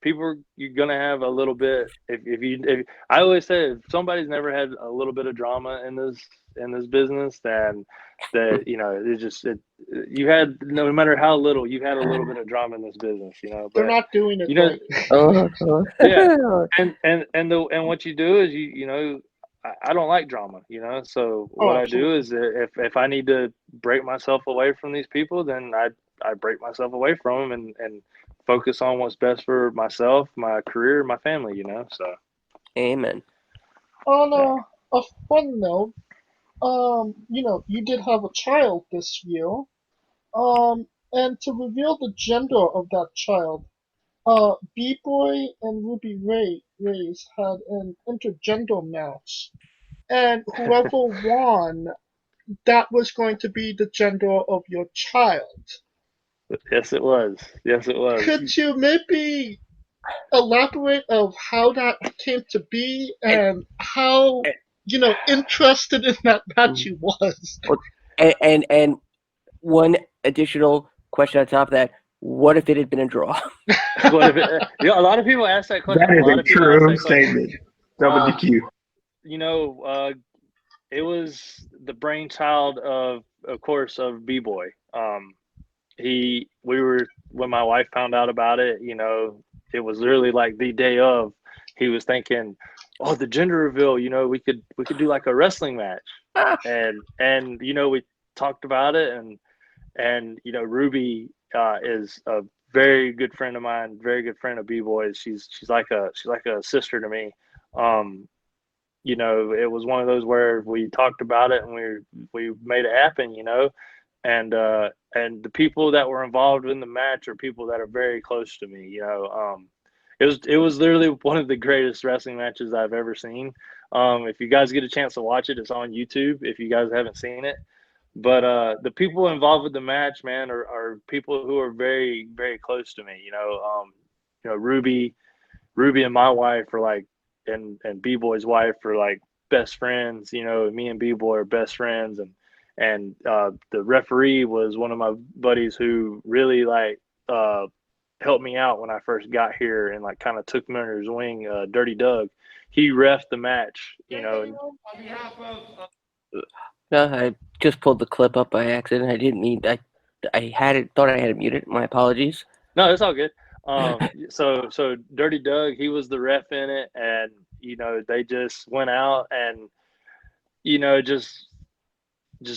You're gonna have a little bit. If I always say, if somebody's never had a little bit of drama in this business, then you had, no matter how little, you've had a little bit of drama in this business. They're But not doing it right. yeah, and what you do is I don't like drama. So what I do is, if I need to break myself away from these people, then I break myself away from them and focus on what's best for myself, my career, my family. So Amen. On a fun note, you did have a child this year. And to reveal the gender of that child, B-Boy and Ruby Raze had an intergender match, and whoever won, that was going to be the gender of your child. yes, it was. Could you maybe elaborate of how that came to be and how interested in that match you was? And one additional question on top of that: what if it had been a draw? What if a lot of people ask that question. That is a lot a of people ask true that question. statement. Double DQ. It was the brainchild of course, of B-Boy. When my wife found out about it, it was literally like the day of. He was thinking, oh, the gender reveal, we could do like a wrestling match. and we talked about it, and Ruby is a very good friend of mine, very good friend of B-Boy's. She's like a sister to me. It was one of those where we talked about it and we made it happen, and the people that were involved in the match are people that are very close to me. It was literally one of the greatest wrestling matches I've ever seen. If you guys get a chance to watch it, it's on YouTube if you guys haven't seen it. But the people involved with the match, man, are people who are very, very close to me. Ruby and my wife are like, and B-Boy's wife are like best friends. Me and B-Boy are best friends, and the referee was one of my buddies who really helped me out when I first got here and kind of took me under his wing. Dirty Doug, he reffed the match. On behalf of No, I just pulled the clip up by accident. I didn't mean. I had it. Thought I had it muted. My apologies. No, it's all good. So Dirty Doug, he was the ref in it, and they just went out and just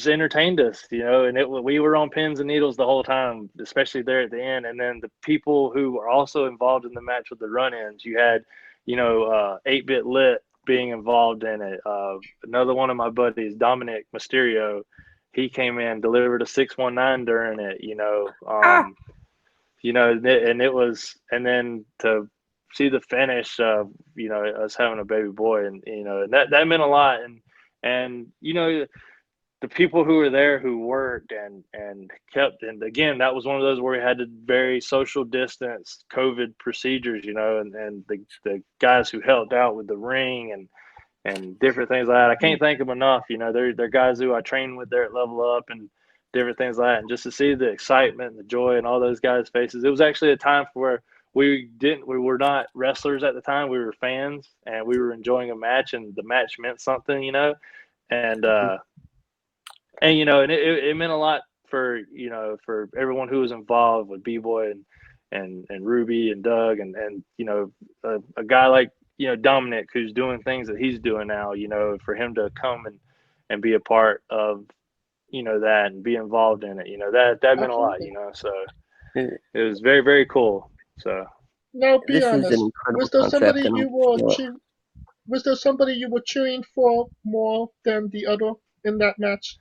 entertained us, and we were on pins and needles the whole time, especially there at the end. And then the people who were also involved in the match with the run-ins, you had 8-Bit Lit being involved in it. Another one of my buddies, Dominic Mysterio, he came in, delivered a 619 during it, and it was, and then to see the finish of, us having a baby boy, and, and that meant a lot. And the people who were there who worked and kept, and again, that was one of those where we had to very social distance COVID procedures, and the guys who helped out with the ring and different things like that. I can't thank them enough. They're guys who I train with there at Level Up and different things like that. And just to see the excitement and the joy in all those guys' faces, it was actually a time where we were not wrestlers at the time. We were fans and we were enjoying a match, and the match meant something, and it meant a lot for everyone who was involved with B-Boy and Ruby and Doug and a guy like Dominic, who's doing things that he's doing now, for him to come and be a part of, that and be involved in it, that meant a lot, so it was very, very cool. So Now, be This is an honest. incredible Was there concept, somebody and you were you know, was there somebody you were cheering for more than the other in that match?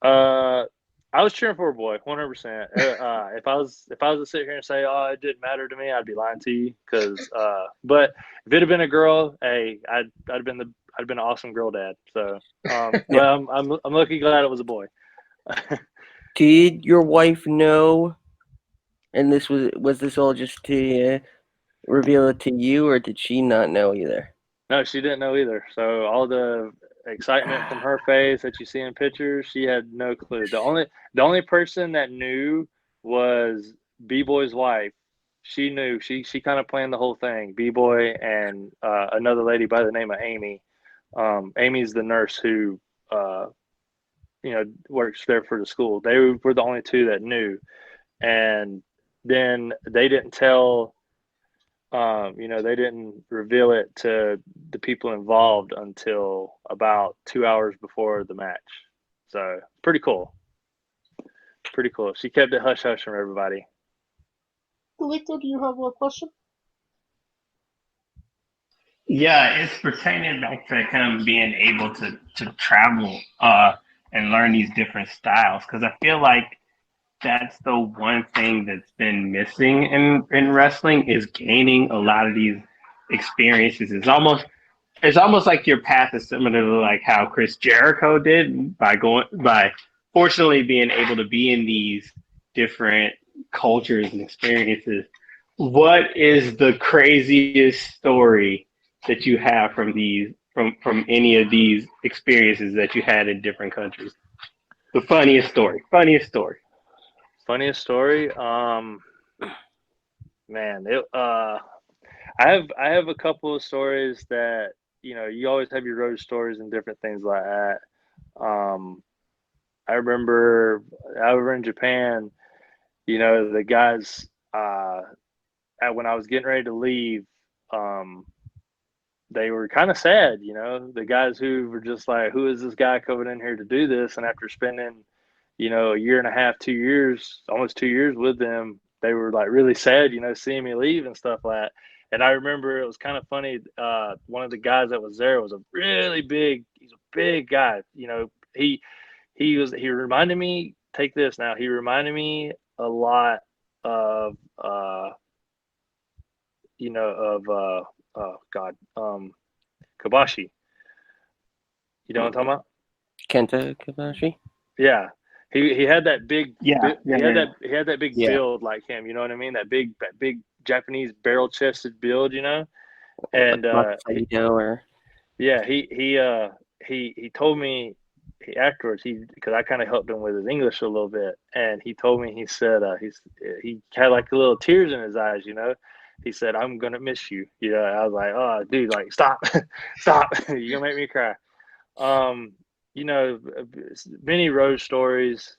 I was cheering for a boy, 100%. If I was to sit here and say, "Oh, it didn't matter to me," I'd be lying to you. But if it had been a girl, hey, I'd have been an awesome girl dad. So, but I'm lucky, glad it was a boy. did your wife know? And this was this all just to reveal it to you, or did she not know either? No, she didn't know either. So all the excitement from her face that you see in pictures, she had no clue. The only person that knew was B-Boy's wife. She knew. She kind of planned the whole thing. B-Boy and another lady by the name of Amy. Amy's the nurse who works there for the school. They were the only two that knew. And then they didn't tell they didn't reveal it to the people involved until about 2 hours before the match. So pretty cool. Pretty cool. She kept it hush hush from everybody. Nico, do you have a question? Yeah, it's pertaining back to kind of being able to travel and learn these different styles, because I feel like that's the one thing that's been missing in wrestling, is gaining a lot of these experiences. It's almost like your path is similar to like how Chris Jericho did by fortunately being able to be in these different cultures and experiences. What is the craziest story that you have from any of these experiences that you had in different countries? The funniest story. Funniest story. Man, I have a couple of stories that you always have your road stories and different things like that. I remember over in Japan, the guys when I was getting ready to leave, they were kind of sad, the guys who were just like, who is this guy coming in here to do this? And after spending, a year and a half, 2 years, almost 2 years with them, they were like really sad, seeing me leave and stuff like that. And I remember it was kind of funny. One of the guys that was there was he's a big guy. He reminded me, take this now, he reminded me a lot of, Kobashi. You know what I'm talking about? Kenta Kobashi? Yeah. He had that big he had that big Yeah. build like him, you know what I mean? That big Japanese barrel chested build, And he told me afterwards, because I kind of helped him with his English a little bit, and he told me, he said he had like a little tears in his eyes, He said, "I'm gonna miss you." I was like, "Oh, dude, like stop, stop! You're gonna make me cry." Many road stories.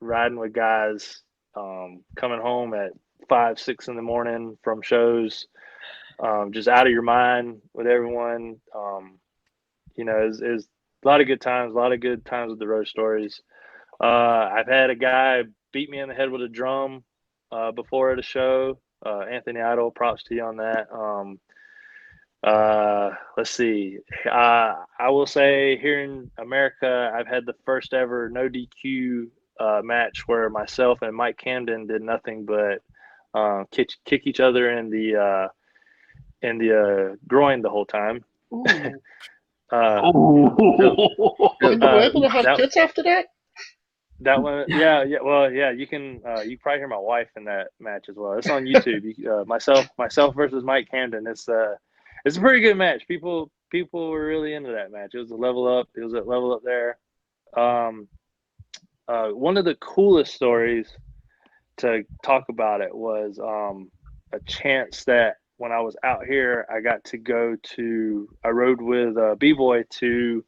Riding with guys, coming home at 5, 6 in the morning from shows, just out of your mind with everyone. Is a lot of good times, with the road stories. I've had a guy beat me in the head with a drum before at a show. Anthony Idol, props to you on that. Let's see. I will say here in America, I've had the first ever no DQ match where myself and Mike Camden did nothing but kick each other in the groin the whole time. And you were able to have kids after that? That one, yeah. Well, yeah. You can you probably hear my wife in that match as well. It's on YouTube. Myself versus Mike Camden. It's a pretty good match. People were really into that match. It was a level up. It was a level up there. One of the coolest stories to talk about it was a chance that when I was out here, I got to I rode with B-Boy to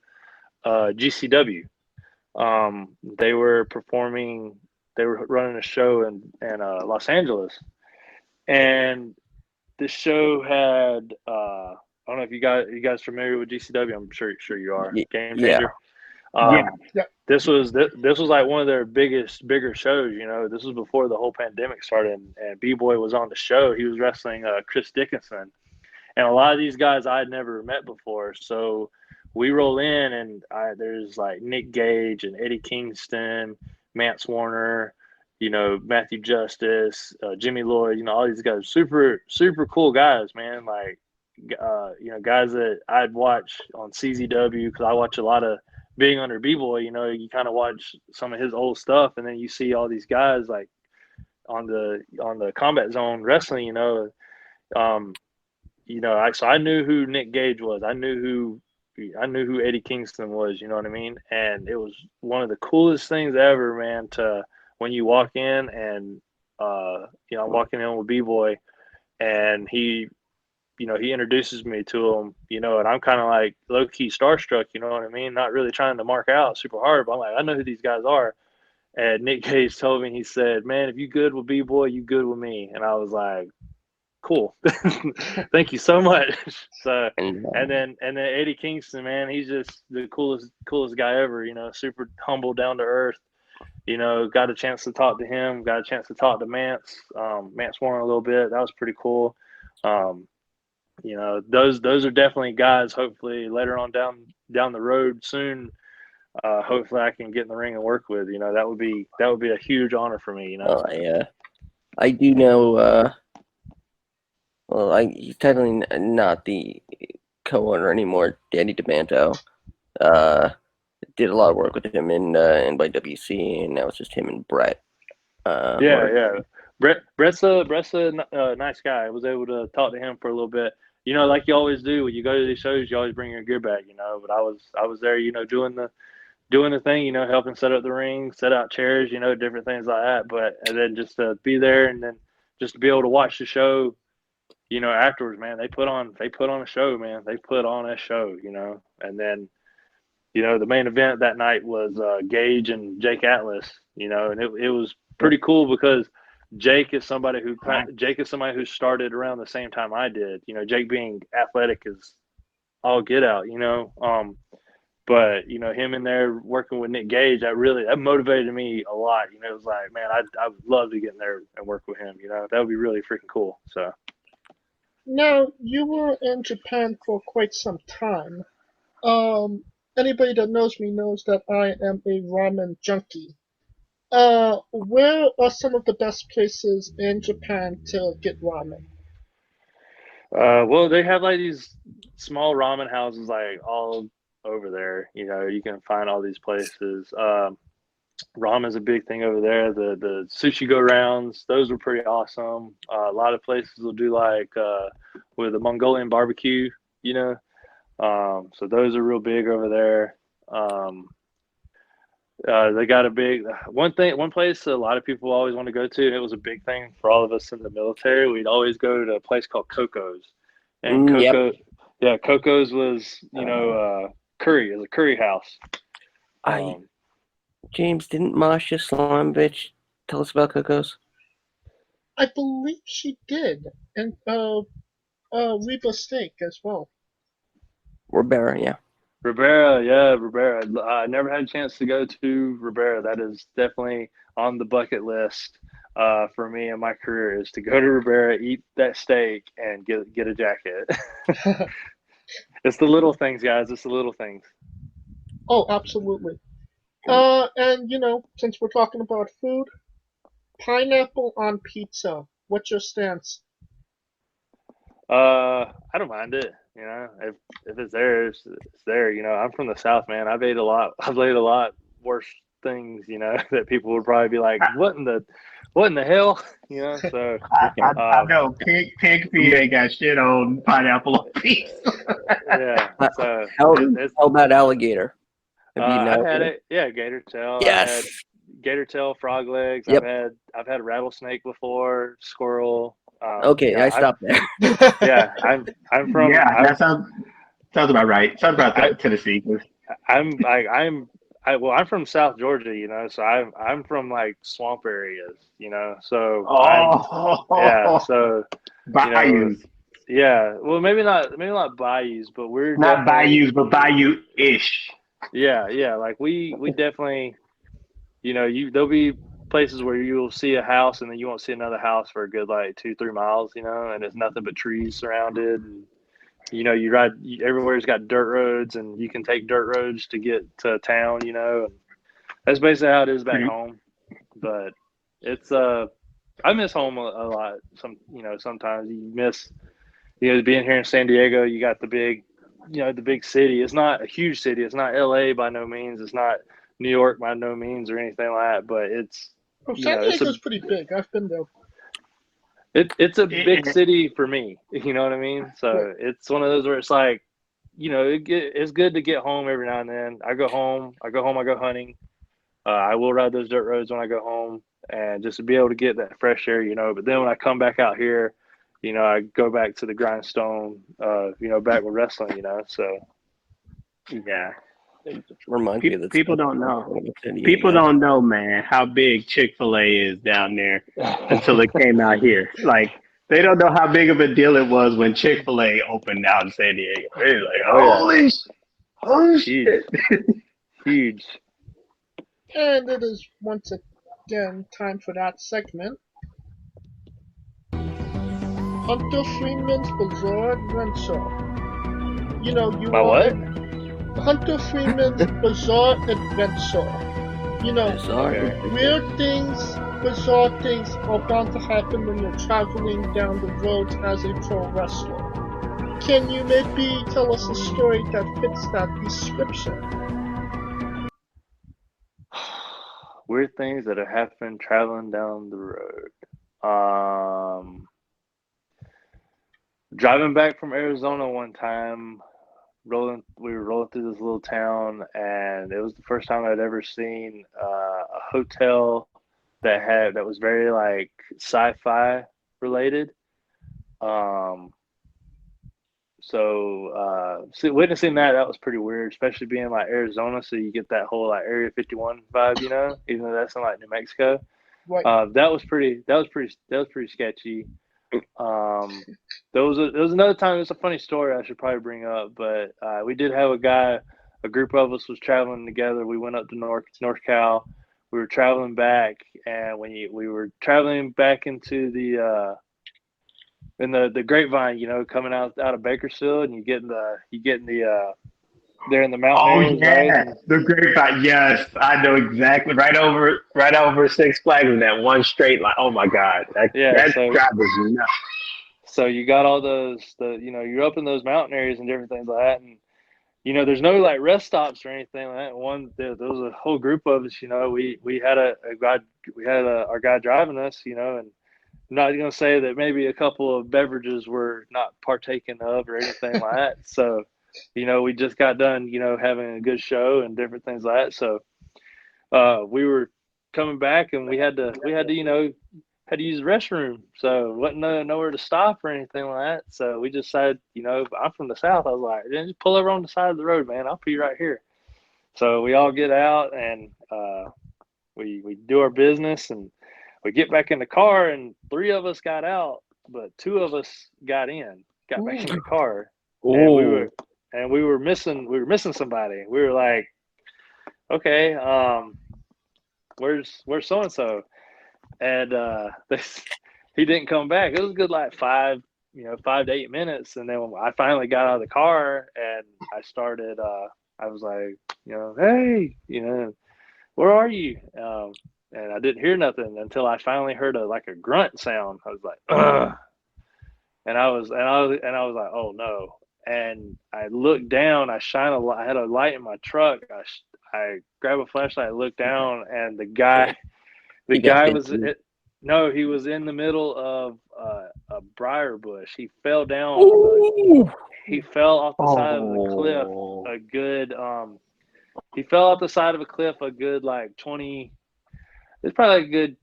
GCW. They were running a show in Los Angeles, and this show had I don't know if you guys familiar with GCW. I'm sure you are. Game Yeah. Changer. Yeah. This was like one of their bigger shows. You know, this was before the whole pandemic started, and B-Boy was on the show. He was wrestling Chris Dickinson, and a lot of these guys I'd never met before. So we roll in, and there's like Nick Gage and Eddie Kingston, Mance Warner, you know, Matthew Justice, Jimmy Lloyd. You know, all these guys, super cool guys, man. Like, you know, guys that I'd watch on CZW because I watch a lot of being under B-Boy. You know, you kind of watch some of his old stuff, and then you see all these guys like on the Combat Zone wrestling. So I knew who Nick Gage was. I knew who Eddie Kingston was. You know what I mean? And it was one of the coolest things ever, man. To when you walk in and I'm walking in with B-Boy, and he introduces me to him, and I'm kind of like low key starstruck. You know what I mean? Not really trying to mark out super hard, but I'm like, I know who these guys are. And Nick Gage told me, he said, "Man, if you good with B-Boy, you good with me." And I was like, cool. Thank you so much. So, and then Eddie Kingston, man, he's just the coolest guy ever, super humble, down to earth. Got a chance to talk to him, got a chance to talk to Mance Warren a little bit. That was pretty cool. Those are definitely guys, hopefully later on down the road soon, hopefully I can get in the ring and work with. That would be a huge honor for me. I do know. He's technically not the co-owner anymore. Danny DeManto did a lot of work with him in NYWC, and now it's just him and Brett. Yeah. Brett's a nice guy. I was able to talk to him for a little bit. Like you always do when you go to these shows, you always bring your gear back. But I was there, doing the thing, helping set up the ring, set out chairs, different things like that. And then just to be there, and then just to be able to watch the show. Afterwards, man, they put on a show, man. They put on a show, and then, the main event that night was Gage and Jake Atlas, and it was pretty cool because Jake is somebody who started around the same time I did. Jake being athletic is all get out, but him in there working with Nick Gage, that motivated me a lot. It was like, man, I would love to get in there and work with him. That would be really freaking cool. So. Now, you were in Japan for quite some time. Anybody that knows me knows that I am a ramen junkie. Where are some of the best places in Japan to get ramen? Well, they have like these small ramen houses like all over there. You can find all these places. Ramen's a big thing over there. The sushi go rounds, those were pretty awesome. A lot of places will do like with the Mongolian barbecue, so those are real big over there. They got a big one place a lot of people always want to go to, and it was a big thing for all of us in the military. We'd always go to a place called Coco's, and Coco's was curry. It was a curry house. James, didn't Masha Slamovich tell us about Coco's? I believe she did, and Reba Steak as well. Ribera, yeah. Ribera. I never had a chance to go to Ribera. That is definitely on the bucket list for me in my career, is to go to Ribera, eat that steak, and get a jacket. It's the little things, guys. It's the little things. Oh, absolutely. And since we're talking about food, pineapple on pizza. What's your stance? I don't mind it. If it's there, it's there. I'm from the South, man. I've ate a lot worse things, that people would probably be like, what in the hell? So I know pig feet ain't got shit on pineapple on pizza. Yeah. So how about alligator? I've had it. Yeah, gator tail. Yes. I had gator tail, frog legs. Yep. I've had rattlesnake before, squirrel. Okay, I stopped there. Yeah, I'm from. Yeah, that sounds about right. Sounds about Tennessee. I'm from South Georgia, so I'm from like swamp areas, so Oh, so you know, bayous, well, maybe not bayous, but we're not definitely, bayous, but bayou-ish. yeah, like we definitely, there'll be places where you'll see a house and then you won't see another house for a good like 2-3 miles, and it's nothing but trees surrounded, and you ride everywhere's got dirt roads, and you can take dirt roads to get to town, and that's basically how it is back home. But it's I miss home a lot. Sometimes you miss, being here in San Diego. You got the big city. It's not a huge city. It's not LA by no means. It's not New York by no means or anything like that. But it's San it's a Diego's pretty big. I've been there. it's a big city for me. You know what I mean? So it's one of those where it's like, it's good to get home every now and then. I go home. I go hunting. I will ride those dirt roads when I go home, and just to be able to get that fresh air, But then when I come back out here, I go back to the grindstone, back with wrestling, So Yeah. Remind me of the People don't know. People don't know, man, how big Chick-fil-A is down there until it came out here. Like, they don't know how big of a deal it was when Chick-fil-A opened out in San Diego. They're like, holy shit. Huge. And it is once again time for that segment. Hunter Freeman's Bizarre Adventure. My what? Hunter Freeman's Bizarre Adventure. Bizarre. Weird things, bizarre things are bound to happen when you're traveling down the road as a pro wrestler. Can you maybe tell us a story that fits that description? Weird things that have happened traveling down the road. Driving back from Arizona one time, we were rolling through this little town, and it was the first time I'd ever seen a hotel that was very like sci-fi related. So witnessing that was pretty weird, especially being like Arizona, so you get that whole like Area 51 vibe, even though that's in like New Mexico. Right. That was pretty sketchy. There was another time. It's a funny story I should probably bring up, but we did have a group of us was traveling together. We went up to North Cal. We were traveling back, and when we were traveling back into the Grapevine, coming out of Bakersfield, and you get in the they're in the mountain areas, right? The Grapevine. Yes, I know exactly. Right over Six Flags in that one straight line. Oh my God, that drive is nuts. So you got all you're up in those mountain areas and different things like that, and there's no like rest stops or anything like that. There was a whole group of us. We had our guy driving us. And I'm not going to say that maybe a couple of beverages were not partaken of or anything like that. So, we just got done, having a good show and different things like that. So, we were coming back, and we had to had to use the restroom. So wasn't nowhere to stop or anything like that. So we just decided, I'm from the South. I was like, just pull over on the side of the road, man. I'll pee right here. So we all get out, and we do our business, and we get back in the car, and 3 of us got out, but 2 of us got back in the car. And we were missing somebody. We were like, okay, where's so and so? And he didn't come back. It was a good like 5 to 8 minutes, and then when I finally got out of the car and I started, I was like, hey, where are you? And I didn't hear nothing until I finally heard a grunt sound. I was like, ugh. And I was like, oh no. And I looked down. I had a light in my truck. I grabbed a flashlight, looked down, and the guy was he was in the middle of a briar bush. He fell down. He fell off the side of the cliff. He fell off the side of a cliff a good like 20. It's probably a good.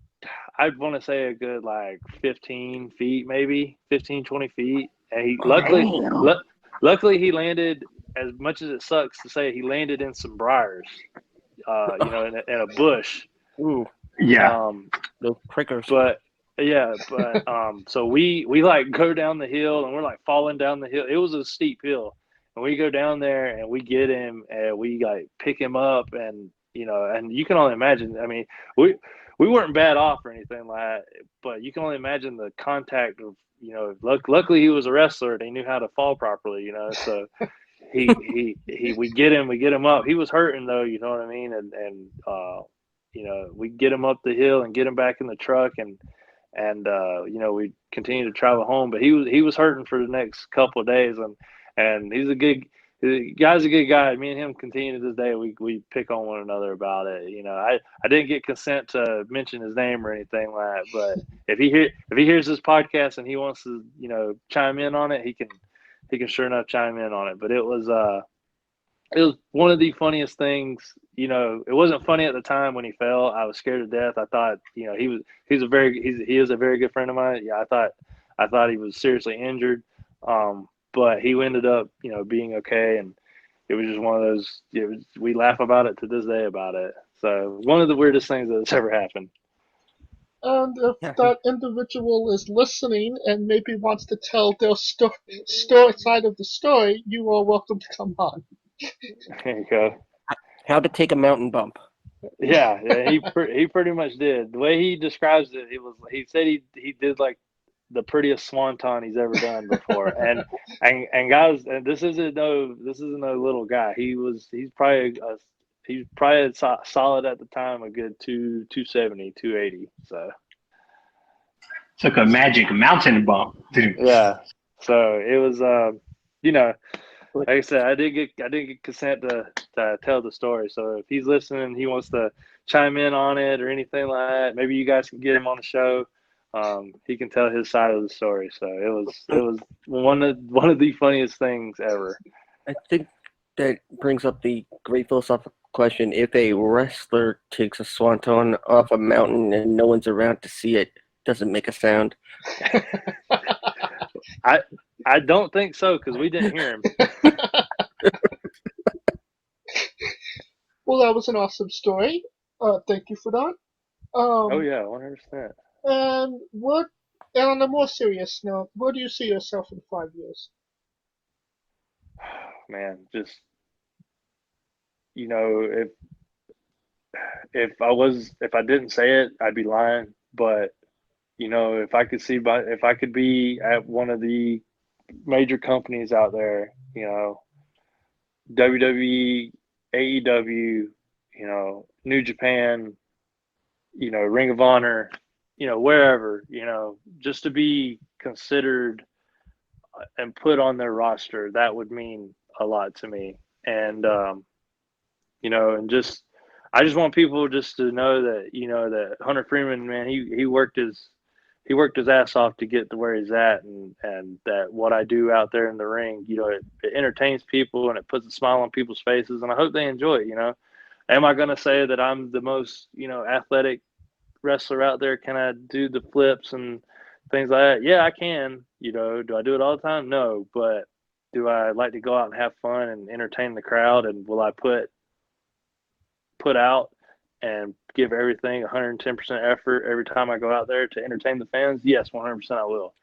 I'd want to say a good like 15 feet, maybe 15, 20 feet. And he luckily he landed. As much as it sucks to say, he landed in some briars. in a bush. Ooh, Yeah. those prickers. But so we like go down the hill and we're like falling down the hill. It was a steep hill, and we go down there and we get him and we like pick him up, and and you can only imagine. I mean, we weren't bad off or anything like that, but you can only imagine the contact of luckily he was a wrestler and he knew how to fall properly. So we get him up. He was hurting though, you know what I mean, and we get him up the hill and get him back in the truck, and we continue to travel home. But he was hurting for the next couple of days, and the guy's a good guy. Me and him continue to this day. We pick on one another about it. I didn't get consent to mention his name or anything like that, but if he hears this podcast and he wants to chime in on it, he can sure enough chime in on it. But it was one of the funniest things. It wasn't funny at the time when he fell. I was scared to death. I thought, he is a very good friend of mine. Yeah, I thought he was seriously injured. But he ended up, being okay, and it was just one of those. We laugh about it to this day about it. So one of the weirdest things that's ever happened. And if that individual is listening and maybe wants to tell their story side of the story, you are welcome to come on. There you go. How to take a mountain bump. Yeah, he pretty much did. The way he describes it, he said he did like the prettiest swanton he's ever done before. And guys, and this isn't no little guy. He's probably solid at the time, a good 270, 280. So Took a magic mountain bump, dude. yeah. So it was like I said, I did get consent to tell the story. So if he's listening, he wants to chime in on it or anything like that, maybe you guys can get him on the show. He can tell his side of the story. So it was one of the funniest things ever. I think that brings up the great philosophical question: if a wrestler takes a swanton off a mountain and no one's around to see it, does it make a sound? I don't think so, because we didn't hear him. Well, that was an awesome story. Thank you for that. Oh yeah, 100%. And on a more serious note, where do you see yourself in 5 years? Man, just if I didn't say it, I'd be lying. But if I could be at one of the major companies out there, WWE, AEW, New Japan, Ring of Honor, wherever, just to be considered and put on their roster, that would mean a lot to me. And, and I just want people just to know that, that Hunter Freeman, man, he worked his ass off to get to where he's at, and that what I do out there in the ring, it entertains people and it puts a smile on people's faces, and I hope they enjoy it. Am I going to say that I'm the most, athletic wrestler out there? Can I do the flips and things like that? Yeah, I can. Do I do it all the time? No, but do I like to go out and have fun and entertain the crowd? And will I put out and give everything 110% effort every time I go out there to entertain the fans? Yes, 100% I will.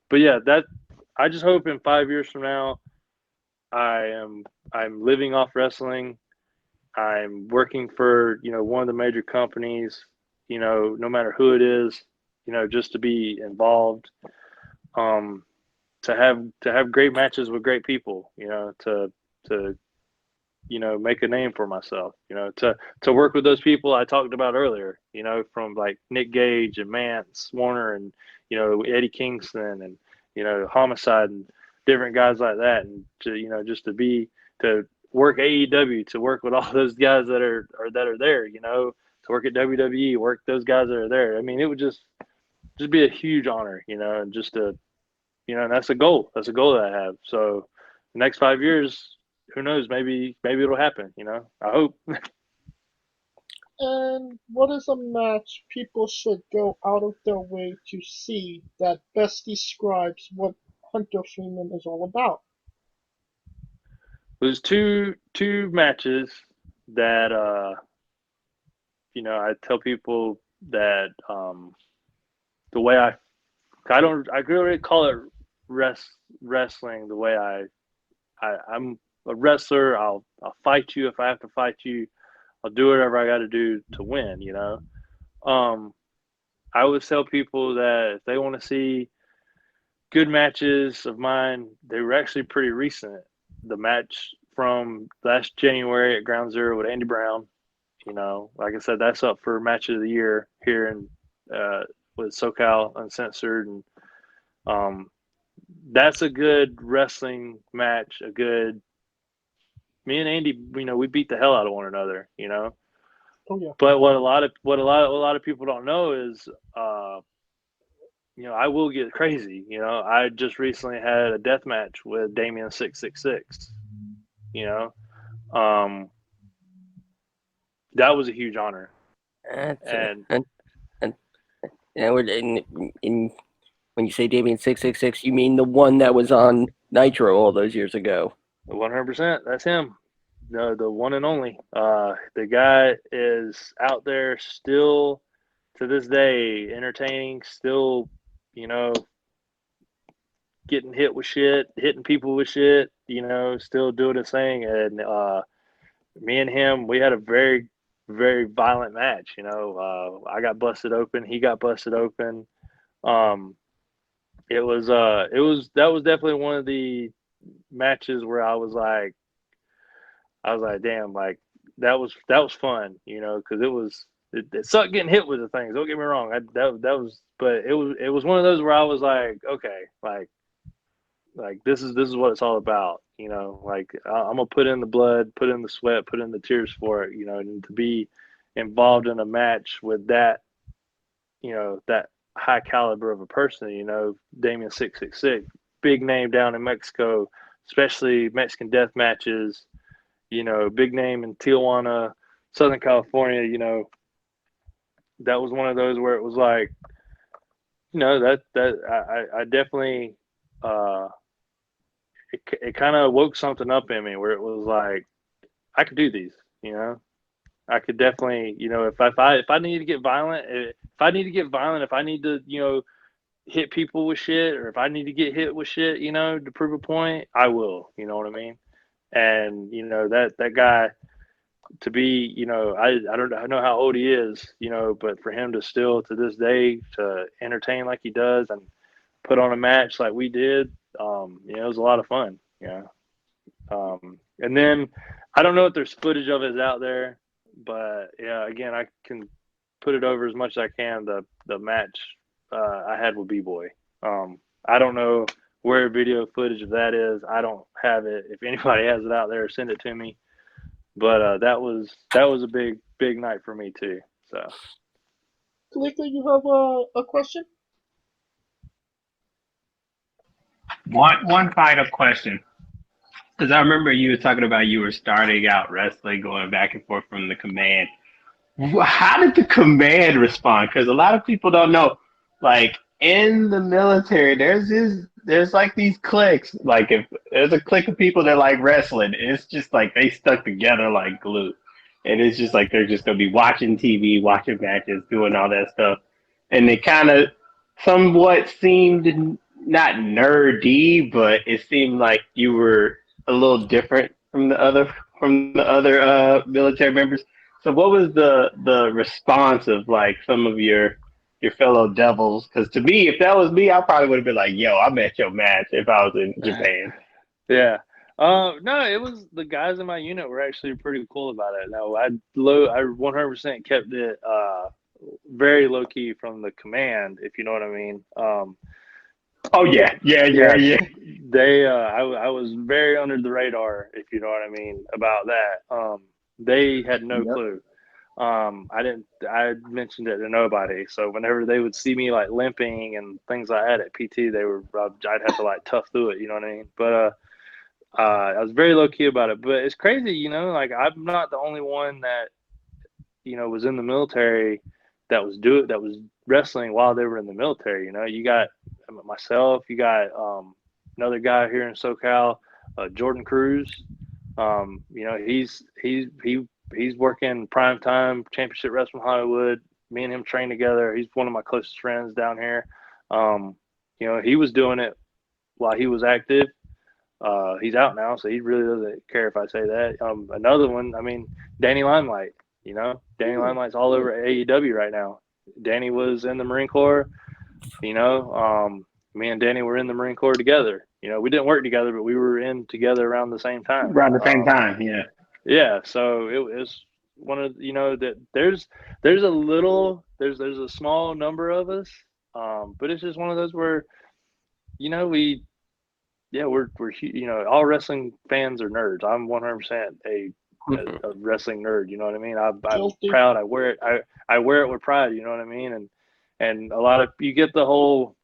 But yeah, I just hope in 5 years from now, I'm living off wrestling. I'm working for one of the major companies. No matter who it is, just to be involved. To have great matches with great people. To make a name for myself, to work with those people I talked about earlier, from like Nick Gage and Mance Warner and, Eddie Kingston and, Homicide and different guys like that. And to, just to work AEW, to work with all those guys that are there, to work at WWE, work those guys that are there. I mean, it would just be a huge honor, and just to, and that's a goal. That's a goal that I have. So the next 5 years, who knows? Maybe it'll happen. I hope. And what is a match people should go out of their way to see that best describes what Hunter Freeman is all about? was two matches that I tell people that the way I really call it wrestling the way I'm a wrestler. I'll fight you if I have to fight you. I'll do whatever I got to do to win. I always tell people that if they want to see good matches of mine, they were actually pretty recent. The match from last January at Ground Zero with Andy Brown, like I said, that's up for match of the year here in with SoCal Uncensored, and that's a good wrestling match. Me and Andy, we beat the hell out of one another, Oh yeah. But what a lot of people don't know is, I will get crazy. I just recently had a death match with Damien 666. Um, that was a huge honor. And when you say Damien 666, you mean the one that was on Nitro all those years ago? 100%, that's him. The one and only. The guy is out there still to this day, entertaining, still, getting hit with shit, hitting people with shit, still doing his thing. And me and him, we had a very, very violent match. I got busted open, he got busted open. That was definitely one of the matches where I was like, damn, like that was fun, because it sucked getting hit with the things. Don't get me wrong, but it was one of those where I was like, okay, like this is what it's all about, like I'm gonna put in the blood, put in the sweat, put in the tears for it, and to be involved in a match with that, that high caliber of a person, Damien 666, big name down in Mexico, especially Mexican death matches. Big name in Tijuana, Southern California. That was one of those where it was like, I definitely, it kind of woke something up in me where it was like, I could do these. I could definitely, if I need to get violent, if I need to, hit people with shit, or if I need to get hit with shit, to prove a point, I will. You know what I mean? And that guy, to be, I don't know how old he is, but for him to still to this day to entertain like he does and put on a match like we did, it was a lot of fun. And then I don't know if there's footage of it out there, but yeah, again, I can put it over as much as I can. The match I had with B-Boy. I don't know where video footage of that is. I don't have it. If anybody has it out there, send it to me. But that was a big night for me too. So, Kalika, you have a question? One final question, because I remember you were talking about you were starting out wrestling, going back and forth from the command. How did the command respond? Because a lot of people don't know. Like in the military, there's like these cliques. Like if there's a clique of people that like wrestling, it's just like they stuck together like glue. And it's just like they're just gonna be watching TV, watching matches, doing all that stuff. And they kind of somewhat seemed not nerdy, but it seemed like you were a little different from the other military members. So what was the response of like some of your fellow devils? Because to me, if that was me, I probably would have been like, "Yo, I'm at your match" if I was in Japan. yeah. No, it was the guys in my unit were actually pretty cool about it. No, I 100% kept it very low key from the command, if you know what I mean. Oh yeah. They, I was very under the radar, if you know what I mean, about that. They had no clue. I mentioned it to nobody. So whenever they would see me like limping and things like that at PT, I'd have to like tough through it. You know what I mean? But I was very low key about it. But it's crazy, like I'm not the only one that, was in the military that was wrestling while they were in the military. You got myself, you got another guy here in SoCal, Jordan Cruz. You know, he's working primetime championship wrestling Hollywood. Me and him train together. He's one of my closest friends down here. You know, he was doing it while he was active. He's out now, so he really doesn't care if I say that. Another one, I mean, Danny Limelight. You know, Danny Limelight's all over AEW right now. Danny was in the Marine Corps. You know, me and Danny were in the Marine Corps together. You know, we didn't work together, but we were in together around the same time. Around the same time, yeah. Yeah, so it was one of, you know, that there's a small number of us, but it's just one of those where, you know, we're you know, all wrestling fans are nerds. I'm 100% a wrestling nerd. You know what I mean? I'm proud. I wear it. I wear it with pride. You know what I mean? And a lot of, you get the whole,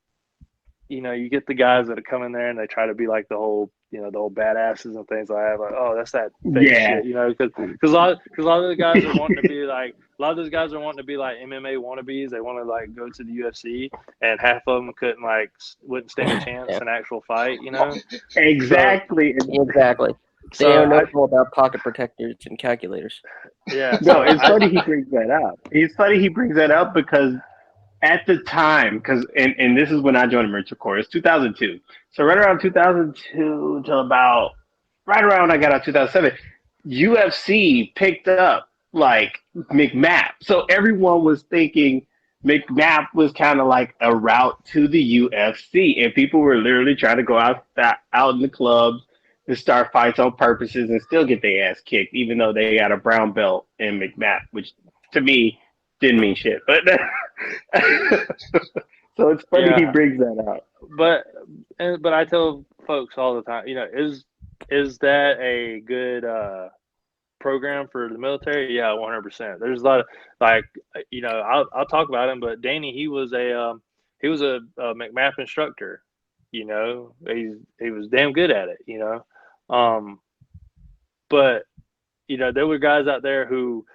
you know, you get the guys that come in there and they try to be like the whole, you know, the old badasses and things like that. Like, oh, that's that fake shit, you know, because a lot of the guys are wanting to be like, a lot of those guys are wanting to be like MMA wannabes. They want to like go to the UFC, and half of them wouldn't stand a chance in an actual fight, you know. Exactly. Exactly. They don't know about pocket protectors and calculators. Yeah. No, it's funny he brings that up. It's funny he brings that up because at the time, and this is when I joined the Marine Corps, it's 2002. So right around 2002 till about right around I got out 2007, UFC picked up like McMap. So everyone was thinking McMap was kind of like a route to the UFC, and people were literally trying to go out in the clubs and start fights on purposes and still get their ass kicked, even though they got a brown belt in McMap, which to me didn't mean shit. But so it's funny he brings that up. But I tell folks all the time, you know, is that a good program for the military? Yeah, 100%. There's a lot of, like, you know, I'll talk about him, but Danny, he was a McMap instructor. You know, he was damn good at it. You know, but you know, there were guys out there who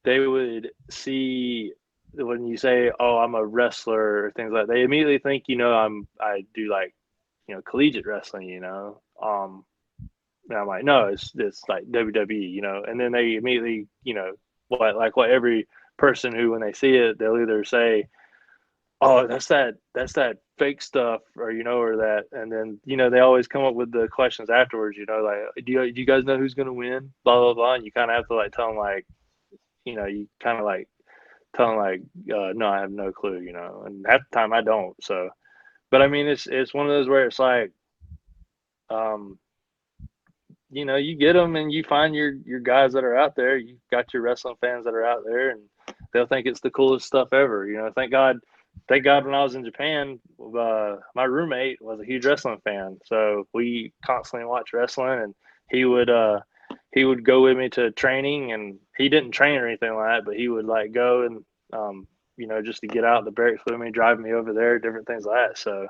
they would see when you say, "Oh, I'm a wrestler," or things like that, they immediately think, you know, I do like, you know, collegiate wrestling. You know, and I'm like, no, it's like WWE. You know, and then they immediately, you know, what every person who, when they see it, they'll either say, oh, that's that fake stuff, or, you know, or that, and then, you know, they always come up with the questions afterwards, you know, like, do you guys know who's going to win, blah blah blah, and you kind of have to like tell them, like, you know, you kind of like tell them like, no, I have no clue, you know, and half the time I don't. So, but I mean, it's one of those where it's like, you know, you get them and you find your guys that are out there. You got your wrestling fans that are out there, and they'll think it's the coolest stuff ever. You know, thank God when I was in Japan, my roommate was a huge wrestling fan. So we constantly watched wrestling, and he would go with me to training, and he didn't train or anything like that, but he would like go and, you know, just to get out of the barracks with me, drive me over there, different things like that. So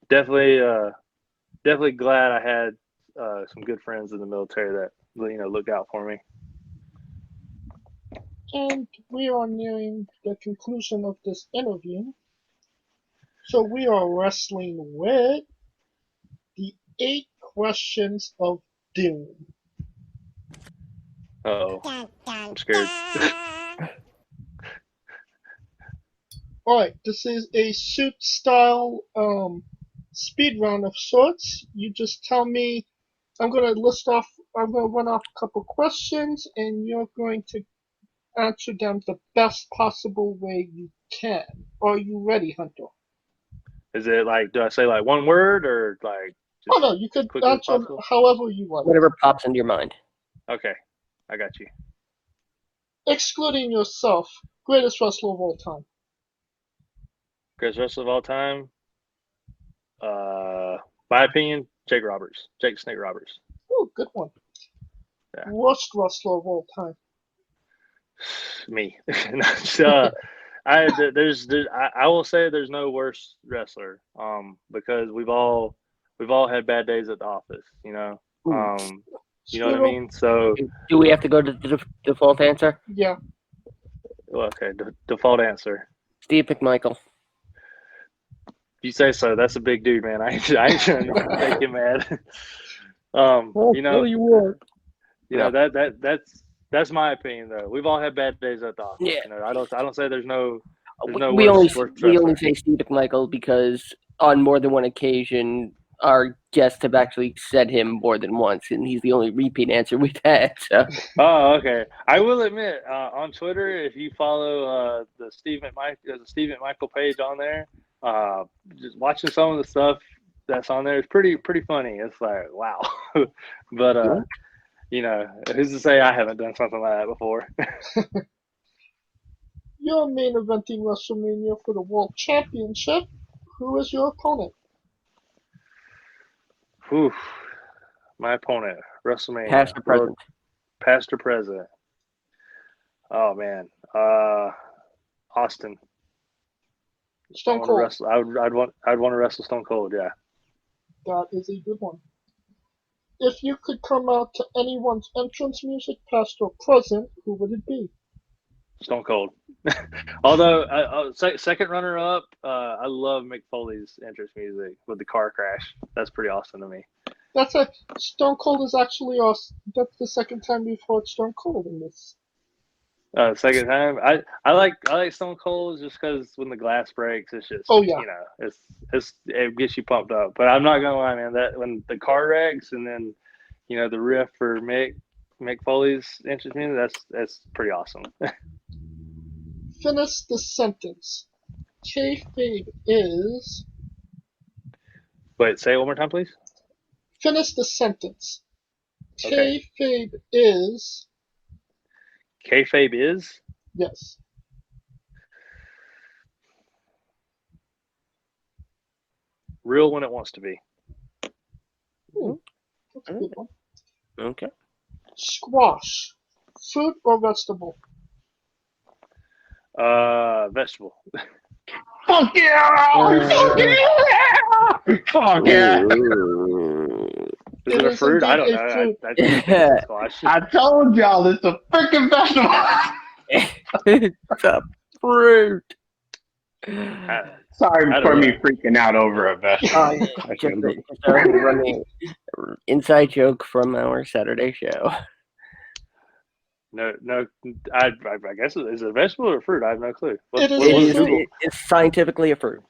definitely glad I had some good friends in the military that, you know, look out for me. And we are nearing the conclusion of this interview. So we are wrestling with the 8 questions of doom. Uh-oh. I'm scared. Alright, this is a suit style speed round of sorts. You just tell me, I'm gonna run off a couple questions, and you're going to answer them the best possible way you can. Are you ready, Hunter? Is it like, do I say like one word, or like Oh no, you could answer however you want. Whatever pops into your mind. Okay, I got you. Excluding yourself, greatest wrestler of all time. Greatest wrestler of all time? My opinion, Jake Snake Roberts. Oh, good one. Yeah. Worst wrestler of all time. Me. I will say there's no worse wrestler, because we've all had bad days at the office, you know. You know what I mean? So do we have to go to the default answer? Yeah. Well, okay, default answer. Steve McMichael. You say so. That's a big dude, man. I ain't trying to make him mad. You know, you were. You know, that's my opinion though. We've all had bad days at the office. Yeah. You know, I don't say there's no We only worse we only wrestler. say Steve McMichael because on more than one occasion our guests have actually said him more than once, and he's the only repeat answer we've had. So. Oh, okay. I will admit, on Twitter, if you follow the Steve McMichael page on there, just watching some of the stuff that's on there is pretty funny. It's like, wow. But you know, who's to say I haven't done something like that before? You're main eventing WrestleMania for the World Championship. Who is your opponent? Whew. My opponent, WrestleMania, Past or present? Past or present. Oh man, Austin. Stone Cold. Wrestle. I'd want to wrestle Stone Cold. Yeah. That is a good one. If you could come out to anyone's entrance music, past or present, who would it be? Stone Cold. Although second runner up, I love Mick Foley's entrance music with the car crash. That's pretty awesome to me. Stone Cold is actually awesome. That's the second time we've heard Stone Cold in this. Second time, I like Stone Cold just because when the glass breaks, it's just Oh, yeah. you know it gets you pumped up. But I'm not gonna lie, man, that when the car wrecks and then you know the riff for Mick Foley's entrance music, that's pretty awesome. Finish the sentence. Kayfabe is. Wait, say it one more time, please. Finish the sentence. Okay. Kayfabe is. Kayfabe is. Yes. Real when it wants to be. That's a good one. Okay. Squash. Fruit or vegetable? Vegetable. Fuck yeah! Fuck yeah! Fuck yeah! Is it a fruit? I don't know. Fruit. I think it's a squash. I told y'all it's a freaking vegetable. It's a fruit. Sorry for me freaking out over a vegetable. Just a running inside joke from our Saturday show. No. I guess is it a vegetable or a fruit? I have no clue. It's scientifically a fruit.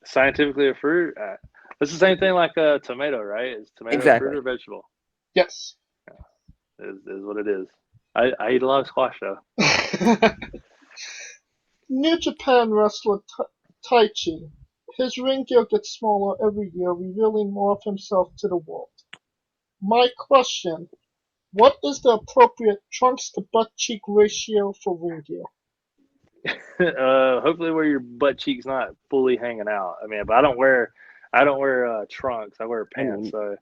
Scientifically a fruit. It's the same thing like a tomato, right? Is tomato Exactly. fruit or vegetable? Yes. Is what it is. I eat a lot of squash though. New Japan wrestler Taichi. His ring gear gets smaller every year, revealing more of himself to the world. My question, what is the appropriate trunks to butt cheek ratio for ring gear? Hopefully where your butt cheek's not fully hanging out. I mean, but I don't wear trunks. I wear pants. So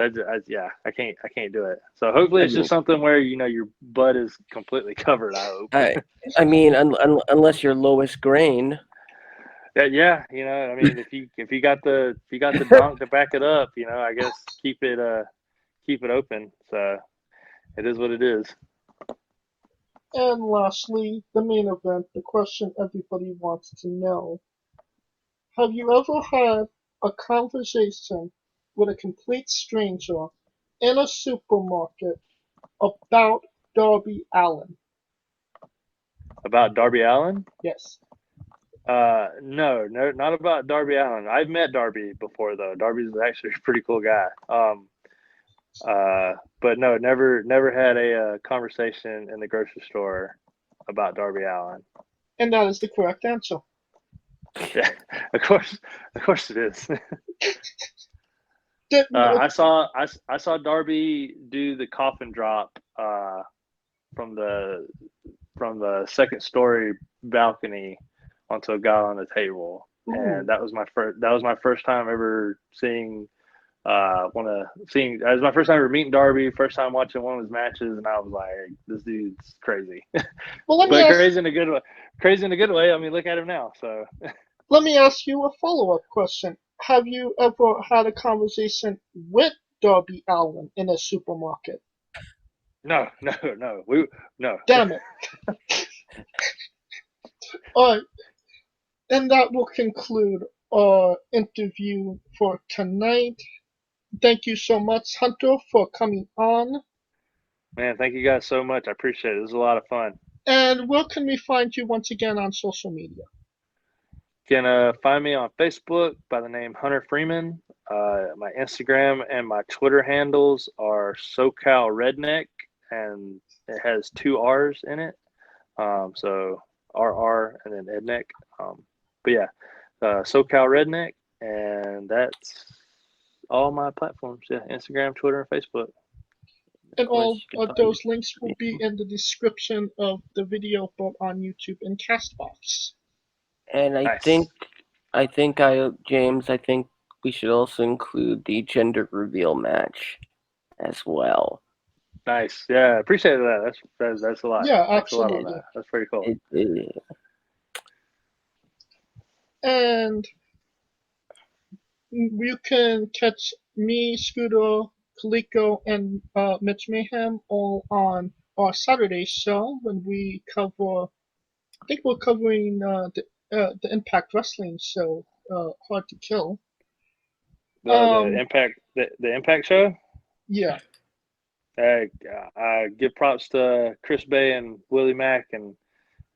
I can't do it. So hopefully it's just something where you know your butt is completely covered. I hope. I mean, unless you're Lois Grain. Yeah, you know, I mean, if you got the donk to back it up, you know, I guess keep it open. So it is what it is. And lastly, the main event, the question everybody wants to know. Have you ever had a conversation with a complete stranger in a supermarket about Darby Allin? About Darby Allin? Yes. No, not about Darby Allin. I've met Darby before though. Darby's actually a pretty cool guy. But no, never had a conversation in the grocery store about Darby Allin. And that is the correct answer. Yeah, of course it is. I saw Darby do the coffin drop from the second story balcony onto a guy on the table. Ooh. And that was my first time ever seeing it was my first time ever meeting Darby, first time watching one of his matches, and I was like, this dude's crazy. Well, crazy in a good way. Crazy in a good way. I mean, look at him now. So let me ask you a follow-up question. Have you ever had a conversation with Darby Allin in a supermarket? No. No. Damn it. All right. And that will conclude our interview for tonight. Thank you so much, Hunter, for coming on. Man, thank you guys so much. I appreciate it. It was a lot of fun. And where can we find you once again on social media? You can find me on Facebook by the name Hunter Freeman. My Instagram and my Twitter handles are SoCal Redneck, and it has 2 R's in it. So RR and then Edneck. But yeah, SoCal Redneck, and that's all my platforms. Yeah, Instagram, Twitter, and Facebook. And all you can of find those me. links will be in the description of the video, both on YouTube and Castbox. And Nice. James, I think we should also include the gender reveal match as well. Nice. Yeah, appreciate that. That's a lot. Yeah, Thanks a lot on absolutely. that. That's pretty cool. And you can catch me, Scooter, Kaliko, and Mitch Mayhem all on our Saturday show when we cover. I think we're covering the Impact Wrestling show, Hard to Kill. The Impact show. Yeah. I give props to Chris Bay and Willie Mack and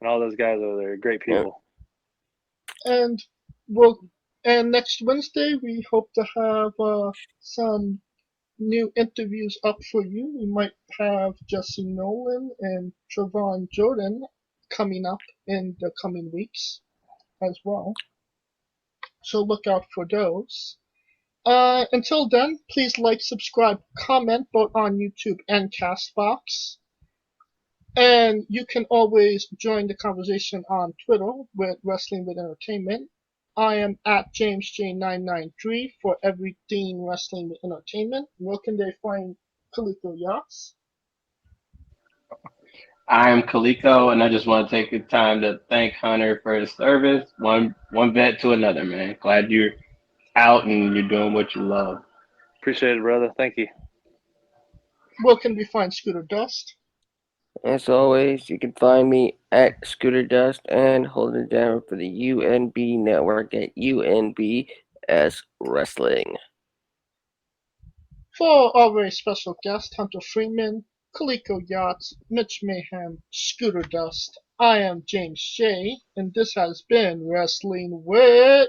all those guys over there. Great people. And next Wednesday we hope to have some new interviews up for you. We might have Jesse Nolan and Trevon Jordan coming up in the coming weeks as well. So look out for those. Until then, please like, subscribe, comment both on YouTube and Castbox. And you can always join the conversation on Twitter with Wrestling with Entertainment. I am at JamesJ993 for everything Wrestling with Entertainment. Where can they find Kaliko Yachts? I am Kaliko, and I just want to take the time to thank Hunter for his service. One vet to another, man. Glad you're out and you're doing what you love. Appreciate it, brother. Thank you. Where can we find Scooter Dust? As always, you can find me at Scooter Dust and holding it down for the UNB network at UNBS Wrestling. For our very special guest, Hunter Freeman, Kaliko Yachts, Mitch Mayhem, Scooter Dust, I am James Shea, and this has been Wrestling with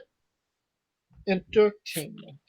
Entertainment.